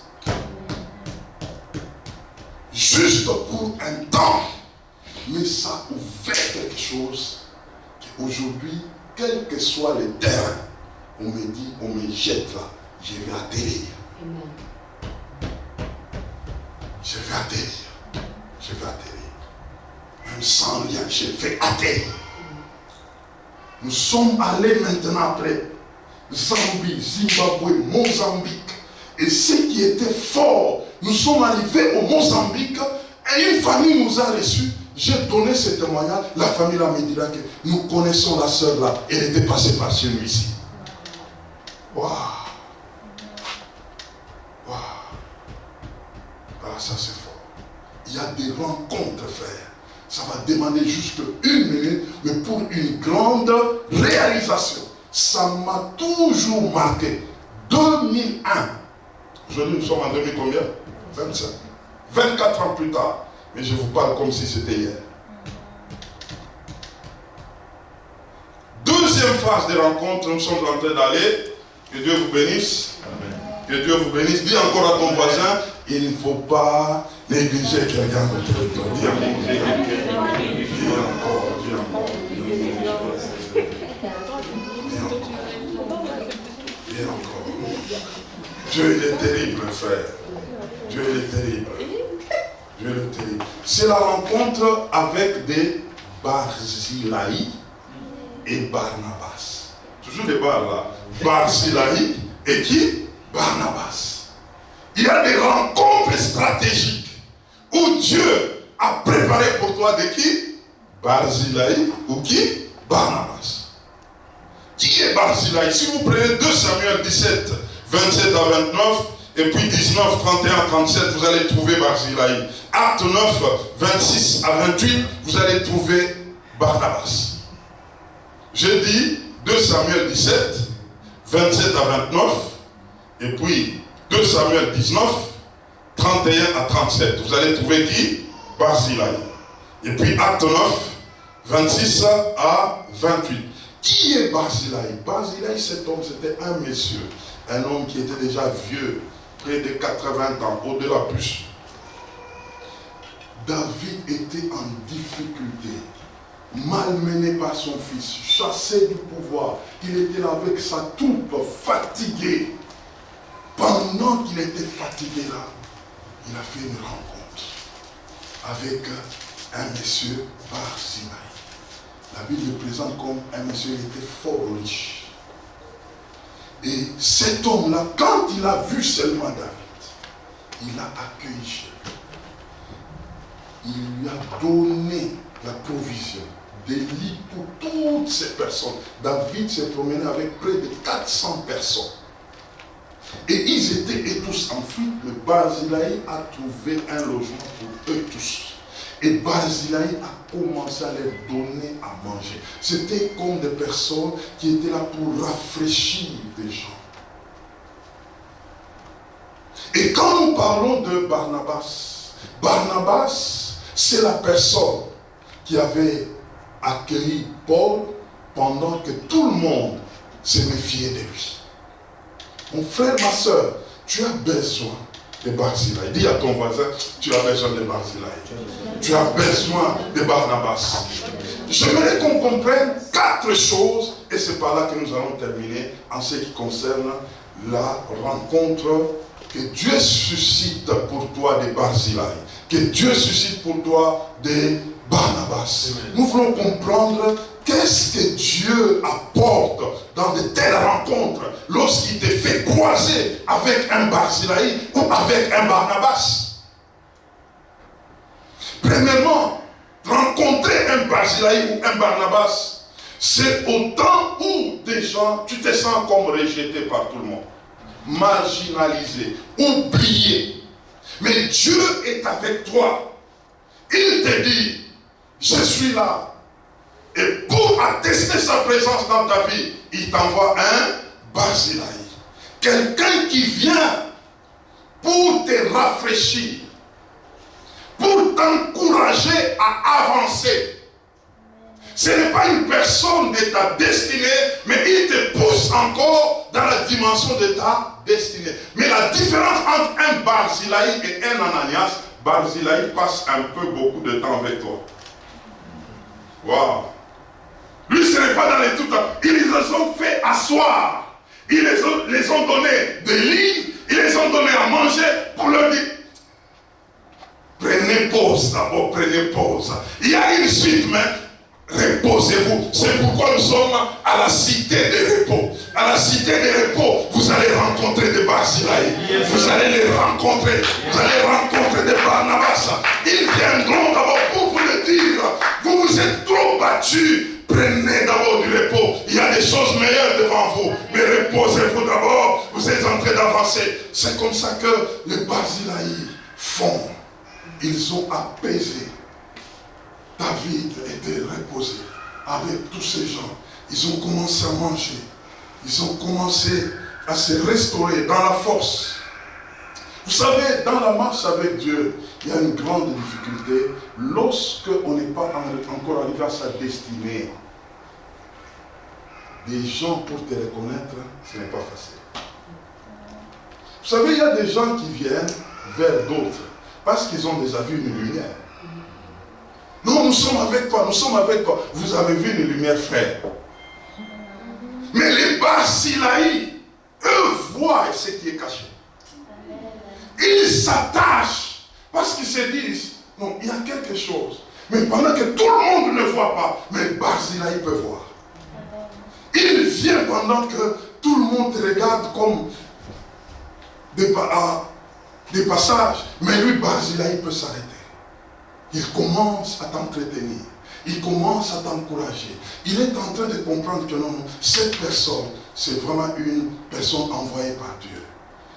Juste pour un temps. Mais ça a ouvert quelque chose qu'aujourd'hui, quel que soit le terrain, on me dit, on me jette là, je vais atterrir. Je vais atterrir. Je vais atterrir. Même sans rien, je vais atterrir. Nous sommes allés maintenant après Zambie, Zimbabwe, Mozambique. Et ce qui était fort, nous sommes arrivés au Mozambique et une famille nous a reçus. J'ai donné ce témoignage. La famille là me dira que nous connaissons la sœur là. Elle était passée par chez nous ici. Waouh! Waouh! Ah, ça c'est fort. Il y a des rencontres, frère. Ça va demander juste une minute, mais pour une grande réalisation. Ça m'a toujours marqué. 2001. Aujourd'hui, nous sommes en 2000 combien? 25. 24 ans plus tard. Mais je vous parle comme si c'était hier. Deuxième phase de rencontre, nous sommes en train d'aller. Que Dieu vous bénisse. Amen. Que Dieu vous bénisse. Dis encore à ton voisin, il ne faut pas négliger quelqu'un d'autre. Dis encore. Dieu il est terrible, frère. Dieu il est terrible. Dieu il est terrible. C'est la rencontre avec des Barzilai et Barnabas. Toujours des bars là. Barzilai et qui? Barnabas. Il y a des rencontres stratégiques où Dieu a préparé pour toi de qui? Barzilai ou qui? Barnabas. Qui est Barzilai? Si vous prenez 2 Samuel 17, 27 à 29, et puis 19, 31 à 37, vous allez trouver Barzilai. Acte 9, 26 à 28, vous allez trouver Barnabas. J'ai dit 2 Samuel 17, 27 à 29, et puis 2 Samuel 19, 31 à 37. Vous allez trouver qui? Barzilai. Et puis Acte 9, 26 à 28. Qui est Barzilai? Barzilai, cet homme, c'était un monsieur. Un homme qui était déjà vieux, près de 80 ans, au-delà plus. David était en difficulté, malmené par son fils, chassé du pouvoir. Il était là avec sa troupe, fatigué. Pendant qu'il était fatigué là, il a fait une rencontre avec un monsieur Barzilai. La Bible le présente comme un monsieur qui était fort riche. Et cet homme-là, quand il a vu seulement David, il l'a accueilli chez lui. Il lui a donné la provision des lits pour toutes ces personnes. David s'est promené avec près de 400 personnes. Et ils étaient tous en fuite, mais Barzillai a trouvé un logement pour eux tous. Et Barzillai a commencé à leur donner à manger. C'était comme des personnes qui étaient là pour rafraîchir les gens. Et quand nous parlons de Barnabas, Barnabas, c'est la personne qui avait accueilli Paul pendant que tout le monde se méfiait de lui. Mon frère, ma soeur, tu as besoin de Barzillai. Dis à ton voisin, tu as besoin de Barzillai. Tu as besoin de Barnabas. J'aimerais qu'on comprenne 4 choses, et c'est par là que nous allons terminer en ce qui concerne la rencontre que Dieu suscite pour toi des Barzillai, que Dieu suscite pour toi des Barnabas. Nous voulons comprendre qu'est-ce que Dieu apporte dans de telles rencontres lorsqu'il te fait croiser avec un Barzillai ou avec un Barnabas. Premièrement, rencontrer un Barzillai ou un Barnabas, c'est au temps où des gens, tu te sens comme rejeté par tout le monde, marginalisé, oublié. Mais Dieu est avec toi. Il te dit, je suis là. Et pour attester sa présence dans ta vie, il t'envoie un Barzillai. Quelqu'un qui vient pour te rafraîchir, pour t'encourager à avancer. Ce n'est pas une personne de ta destinée, mais il te pousse encore dans la dimension de ta destinée. Mais la différence entre un Barzillai et un Ananias, Barzillai passe un peu beaucoup de temps avec toi. Waouh! Lui, ce n'est pas dans les tout temps. Ils les ont fait asseoir. Ils les ont donné des lits. Ils les ont donné à manger pour leur dire, prenez pause d'abord, prenez pause. Il y a une suite, mais reposez-vous. C'est pourquoi nous sommes à la cité des repos. À la cité des repos, vous allez rencontrer des Barzillai. Vous allez les rencontrer. Vous allez rencontrer des Barnabas. Ils viendront d'abord pour vous le dire. Vous vous êtes trop battus. Prenez d'abord du repos. Il y a des choses meilleures devant vous. Mais reposez-vous d'abord. Vous êtes en train d'avancer. C'est comme ça que les Barzillai font. Ils ont apaisé. David était reposé avec tous ces gens. Ils ont commencé à manger. Ils ont commencé à se restaurer dans la force. Vous savez, dans la marche avec Dieu, il y a une grande difficulté lorsque on n'est pas encore arrivé à sa destinée. Des gens pour te reconnaître, ce n'est pas facile. Vous savez, il y a des gens qui viennent vers d'autres parce qu'ils ont déjà vu une lumière. Non, nous sommes avec toi, nous sommes avec toi. Vous avez vu une lumière, frère. Mais les Barzillai, eux voient ce qui est caché. Ils s'attachent parce qu'ils se disent, non, il y a quelque chose. Mais pendant que tout le monde ne voit pas, mais Barzillai peut voir. Il vient pendant que tout le monde te regarde comme des passages. Mais lui, Barzillai peut s'arrêter. Il commence à t'entretenir. Il commence à t'encourager. Il est en train de comprendre que non, cette personne, c'est vraiment une personne envoyée par Dieu.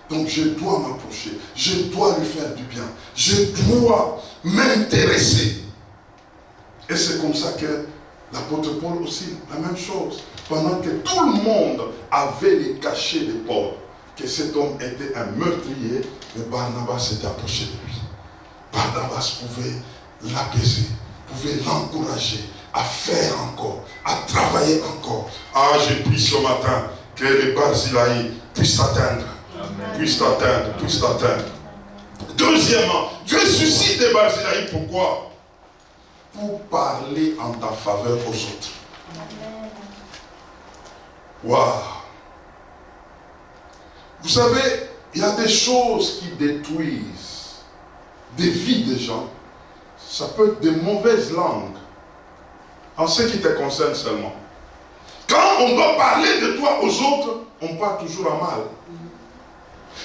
Donc je dois m'approcher. Je dois lui faire du bien. Je dois m'intéresser. Et c'est comme ça que l'apôtre Paul aussi, la même chose. Pendant que tout le monde avait les cachets de Paul, que cet homme était un meurtrier, mais Barnabas s'était approché de lui. Barnabas pouvait l'apaiser, pouvait l'encourager à faire encore, à travailler encore. Ah, je prie ce matin que les Barzillai puissent t'atteindre, puissent t'atteindre, puissent t'atteindre. Deuxièmement, Dieu suscite des Barzillai. Pourquoi? Pour parler en ta faveur aux autres. Waouh! Vous savez, il y a des choses qui détruisent des vies des gens. Ça peut être de mauvaises langues. en ce qui te concerne seulement. Quand on doit parler de toi aux autres, on parle toujours en mal.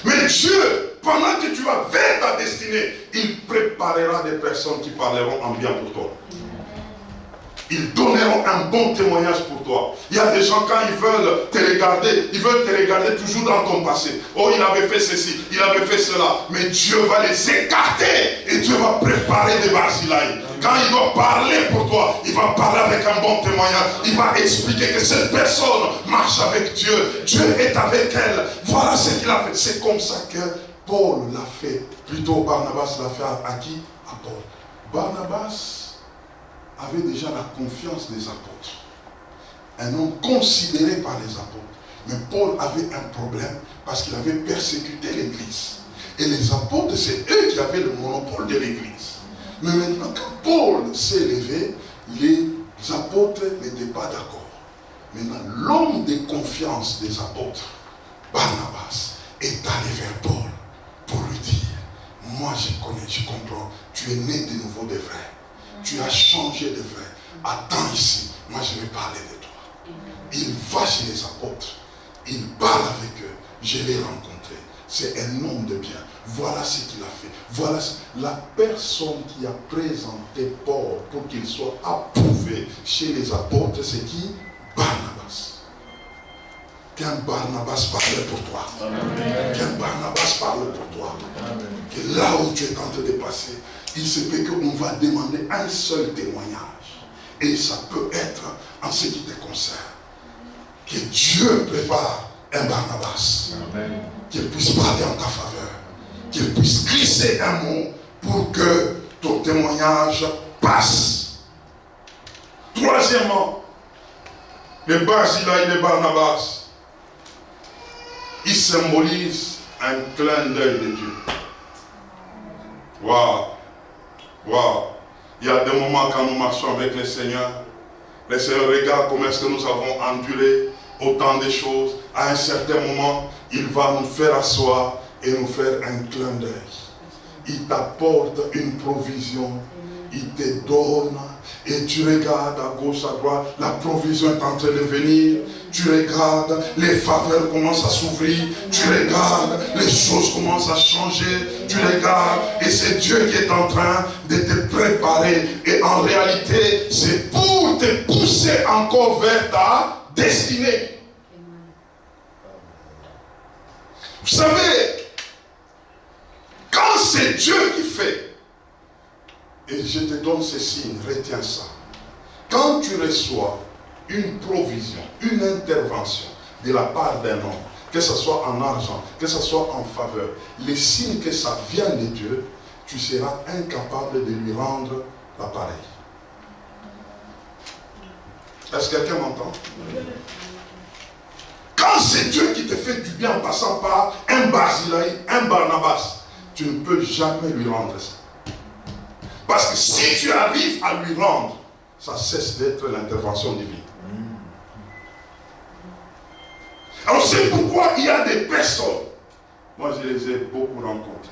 Mais Dieu, pendant que tu vas vers ta destinée, il préparera des personnes qui parleront en bien pour toi. Ils donneront un bon témoignage pour toi. Il y a des gens, quand ils veulent te regarder toujours dans ton passé. Oh, il avait fait ceci, il avait fait cela. Mais Dieu va les écarter et Dieu va préparer des Barzilai. Quand il doit parler pour toi, il va parler avec un bon témoignage. Il va expliquer que cette personne marche avec Dieu. Dieu est avec elle. Voilà ce qu'il a fait. C'est comme ça que Paul l'a fait. Plutôt Barnabas l'a fait à qui? À Paul. Barnabas avait déjà la confiance des apôtres. Un homme considéré par les apôtres. Mais Paul avait un problème parce qu'il avait persécuté l'église. Et les apôtres, c'est eux qui avaient le monopole de l'église. Mais maintenant, quand Paul s'est levé, les apôtres n'étaient pas d'accord. Maintenant, l'homme de confiance des apôtres, Barnabas, est allé vers Paul pour lui dire, moi je connais, je comprends, tu es né de nouveau des vrais. Tu as changé de vrai. Attends ici, moi je vais parler de toi. Il va chez les apôtres, il parle avec eux. Je l'ai rencontré. C'est un homme de bien. Voilà ce qu'il a fait. Voilà la personne qui a présenté Paul pour qu'il soit approuvé chez les apôtres, c'est qui? Barnabas. Qu'un Barnabas parle pour toi. Qu'un Barnabas parle pour toi. Amen. Que là où tu es en train de passer, il se peut qu'on va demander un seul témoignage. Et ça peut être en ce qui te concerne. Que Dieu prépare un Barnabas. Qu'il puisse parler en ta faveur. Qu'il puisse glisser un mot pour que ton témoignage passe. Troisièmement, les Barzilai et les Barnabas, ils symbolisent un clin d'œil de Dieu. Waouh! Waouh! Il y a des moments quand nous marchons avec le Seigneur regarde comment est-ce que nous avons enduré autant de choses. À un certain moment, il va nous faire asseoir et nous faire un clin d'œil. Il t'apporte une provision. Il te donne et tu regardes à gauche, à droite, la provision est en train de venir. Tu regardes, les faveurs commencent à s'ouvrir. Tu regardes, les choses commencent à changer. Tu regardes, et c'est Dieu qui est en train de te préparer. Et en réalité, c'est pour te pousser encore vers ta destinée. Vous savez, quand c'est Dieu qui fait, et je te donne ce signe, retiens ça. Quand tu reçois une provision, une intervention de la part d'un homme, que ce soit en argent, que ce soit en faveur, les signes que ça vient de Dieu, tu seras incapable de lui rendre l'appareil. Est-ce que quelqu'un m'entend? Quand c'est Dieu qui te fait du bien en passant par un Barzilai, un Barnabas, tu ne peux jamais lui rendre ça. Parce que si tu arrives à lui rendre, ça cesse d'être l'intervention divine. Alors c'est pourquoi il y a des personnes, moi je les ai beaucoup rencontrées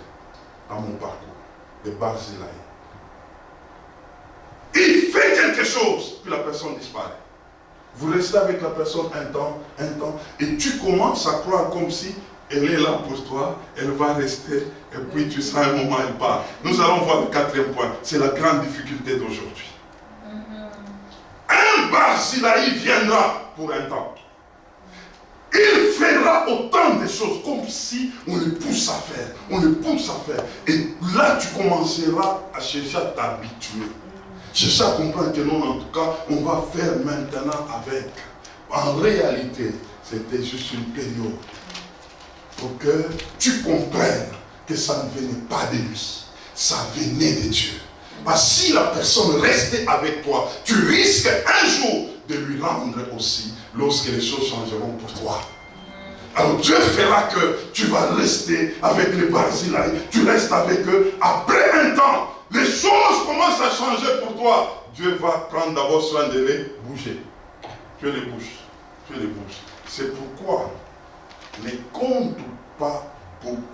dans mon parcours, des Barzilai. Il fait quelque chose, puis la personne disparaît. Vous restez avec la personne un temps, et tu commences à croire comme si elle est là pour toi, elle va rester, et puis tu sens un moment, elle part. Nous allons voir le quatrième point, c'est la grande difficulté d'aujourd'hui. Un Barzilai viendra pour un temps. Il fera autant de choses comme si on le pousse à faire, on le pousse à faire. Et là, tu commenceras à chercher à t'habituer. Chercher à comprendre que non, en tout cas, on va faire maintenant avec. En réalité, c'était juste une période pour que tu comprennes que ça ne venait pas de lui, ça venait de Dieu. Parce que si la personne restait avec toi, tu risques un jour de lui rendre aussi lorsque les choses changeront pour toi. Alors Dieu fera que tu vas rester avec les Barzilai, tu restes avec eux. Après un temps, les choses commencent à changer pour toi. Dieu va prendre d'abord soin de les bouger. Tu les bouges, tu les bouges. C'est pourquoi ne compte pas beaucoup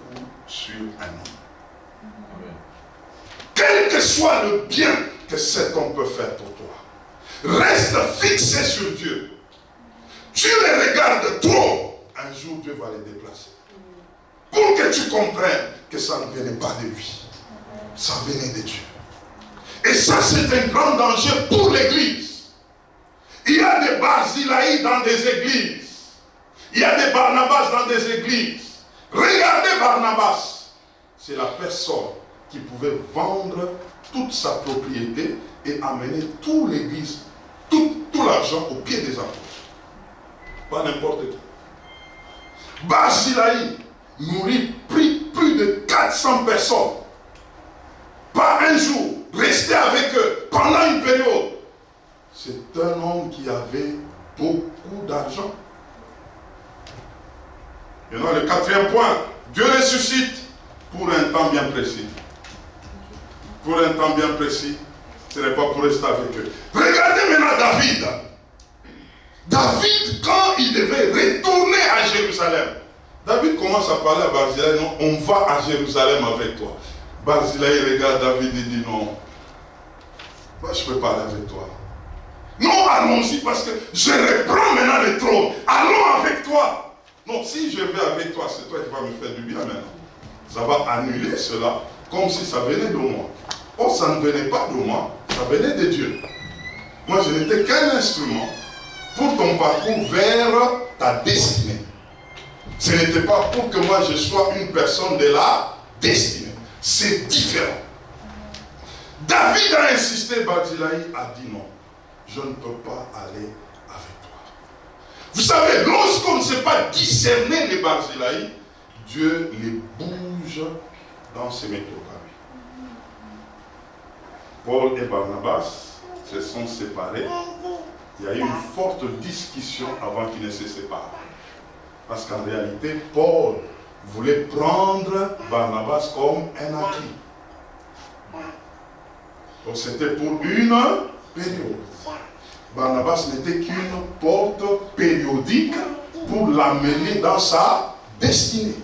sur un homme. Quel que soit le bien que cet homme peut faire pour toi, Reste fixé sur Dieu. Tu les regardes trop, un jour Dieu va les déplacer. Pour que tu comprennes que ça ne venait pas de lui. Ça venait de Dieu. Et ça, c'est un grand danger pour l'église. Il y a des Barzilai dans des églises. Il y a des Barnabas dans des églises. Regardez Barnabas. C'est la personne qui pouvait vendre toute sa propriété et amener toute l'église, tout l'argent au pied des apôtres. Pas n'importe qui. Barzilai nourrit plus de 400 personnes. Pas un jour. Rester avec eux pendant une période. C'est un homme qui avait beaucoup d'argent. Maintenant, le quatrième point. Dieu ressuscite pour un temps bien précis. Pour un temps bien précis. Ce n'est pas pour rester avec eux. Regardez maintenant David. David, quand il devait retourner à Jérusalem, David commence à parler à Barzilai. Non, on va à Jérusalem avec toi. Barzilai regarde David et dit non. Moi, je peux parler avec toi. Non, allons-y parce que je reprends maintenant le trône. Allons avec toi. Non, si je vais avec toi, c'est toi qui vas me faire du bien maintenant. Ça va annuler cela comme si ça venait de moi. Oh, ça ne venait pas de moi, ça venait de Dieu. Moi, je n'étais qu'un instrument pour ton parcours vers ta destinée. Ce n'était pas pour que moi je sois une personne de la destinée. C'est différent. David a insisté, Barzilai a dit non. Je ne peux pas aller avec toi. Vous savez, lorsqu'on ne sait pas discerner les Barzilai, Dieu les bouge dans ses méthodes. Paul et Barnabas se sont séparés. Il y a eu une forte discussion avant qu'ils ne se séparent. Parce qu'en réalité, Paul voulait prendre Barnabas comme un acquis. Donc c'était pour une période. Barnabas n'était qu'une porte périodique pour l'amener dans sa destinée.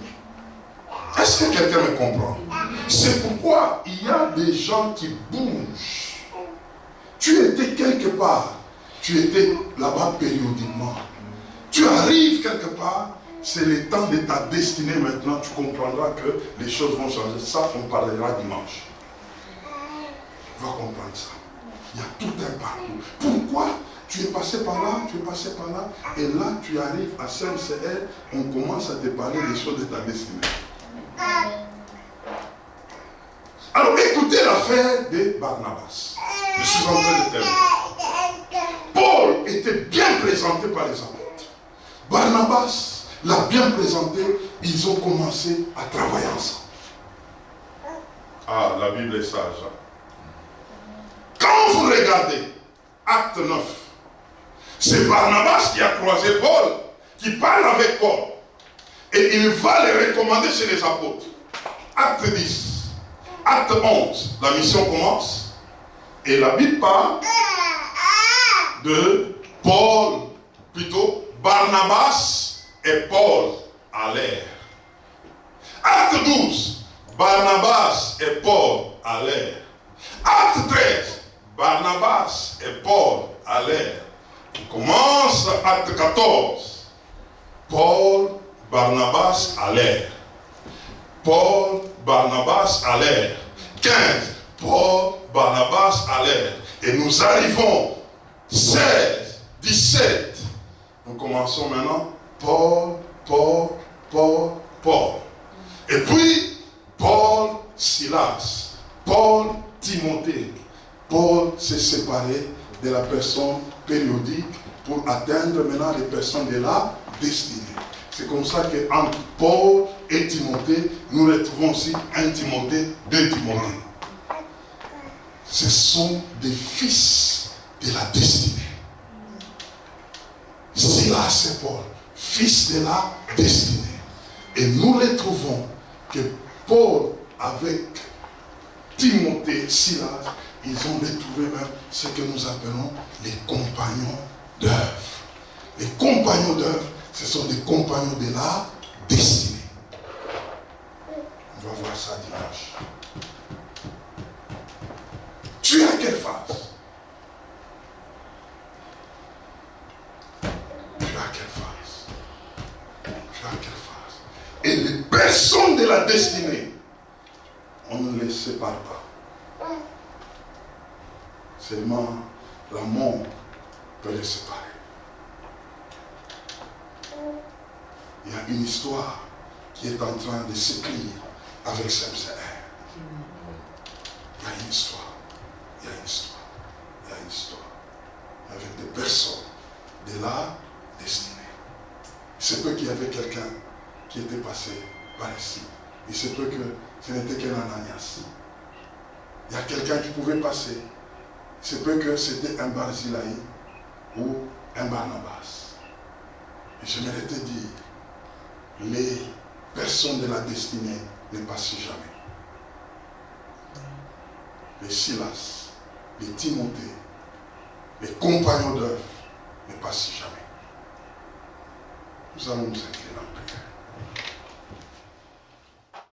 Est-ce que quelqu'un me comprend? C'est pourquoi il y a des gens qui bougent. Tu étais quelque part, tu étais là-bas périodiquement. Tu arrives quelque part, c'est le temps de ta destinée maintenant, tu comprendras que les choses vont changer. Ça, on parlera dimanche. Tu vas comprendre ça. Il y a tout un parcours. Pourquoi? Tu es passé par là, tu es passé par là, et là tu arrives à Saint-CR, on commence à te parler des choses de ta destinée. Alors écoutez l'affaire de Barnabas. Je suis en train de terminer. Paul était bien présenté par les apôtres. Barnabas l'a bien présenté, ils ont commencé à travailler ensemble. Ah, la Bible est sage. Hein? Quand vous regardez Acte 9, c'est Barnabas qui a croisé Paul, qui parle avec Paul. Et il va les recommander chez les apôtres. Acte 10, Acte 11, la mission commence. Et la Bible parle de Paul, plutôt Barnabas et Paul allèrent. Acte 12, Barnabas et Paul allèrent. Acte 13, Barnabas et Paul allèrent. On commence acte 14. Paul, Barnabas allèrent. Paul, Barnabas allèrent. 15, Paul, Barnabas allèrent. Et nous arrivons 16, 17. Nous commençons maintenant Paul, Paul, Paul, Paul. Et puis Paul, Silas. Paul, Timothée. Paul s'est séparé de la personne périodique pour atteindre maintenant les personnes de la destinée. C'est comme ça qu'entre Paul et Timothée, nous retrouvons aussi un Timothée, deux Timothées. Ce sont des fils de la destinée. Silas et Paul, fils de la destinée. Et nous retrouvons que Paul avec Timothée, Silas, ils ont retrouvé même ce que nous appelons les compagnons d'œuvre. Les compagnons d'œuvre, ce sont des compagnons de la destinée. On va voir ça dimanche. Tu es à quelle phase? quelle phase? Tu es à quelle phase? Et les personnes de la destinée, on ne les sépare pas. Seulement la mort peut les séparer. Il y a une histoire qui est en train de s'écrire avec Samson. Il y a une histoire. Il y a une histoire. Il y a une histoire. Avec des personnes de la destinée. Il se peut qu'il y avait quelqu'un qui était passé par ici. Il se peut que ce n'était qu'un Ananias. Il y a quelqu'un qui pouvait passer. Il se peut que c'était un Barzilai ou un Barnabas. Et j'aimerais te dire, les personnes de la destinée ne passent jamais. Les Silas, les Timothée, les compagnons d'œuvre ne passent jamais. Nous allons nous incliner.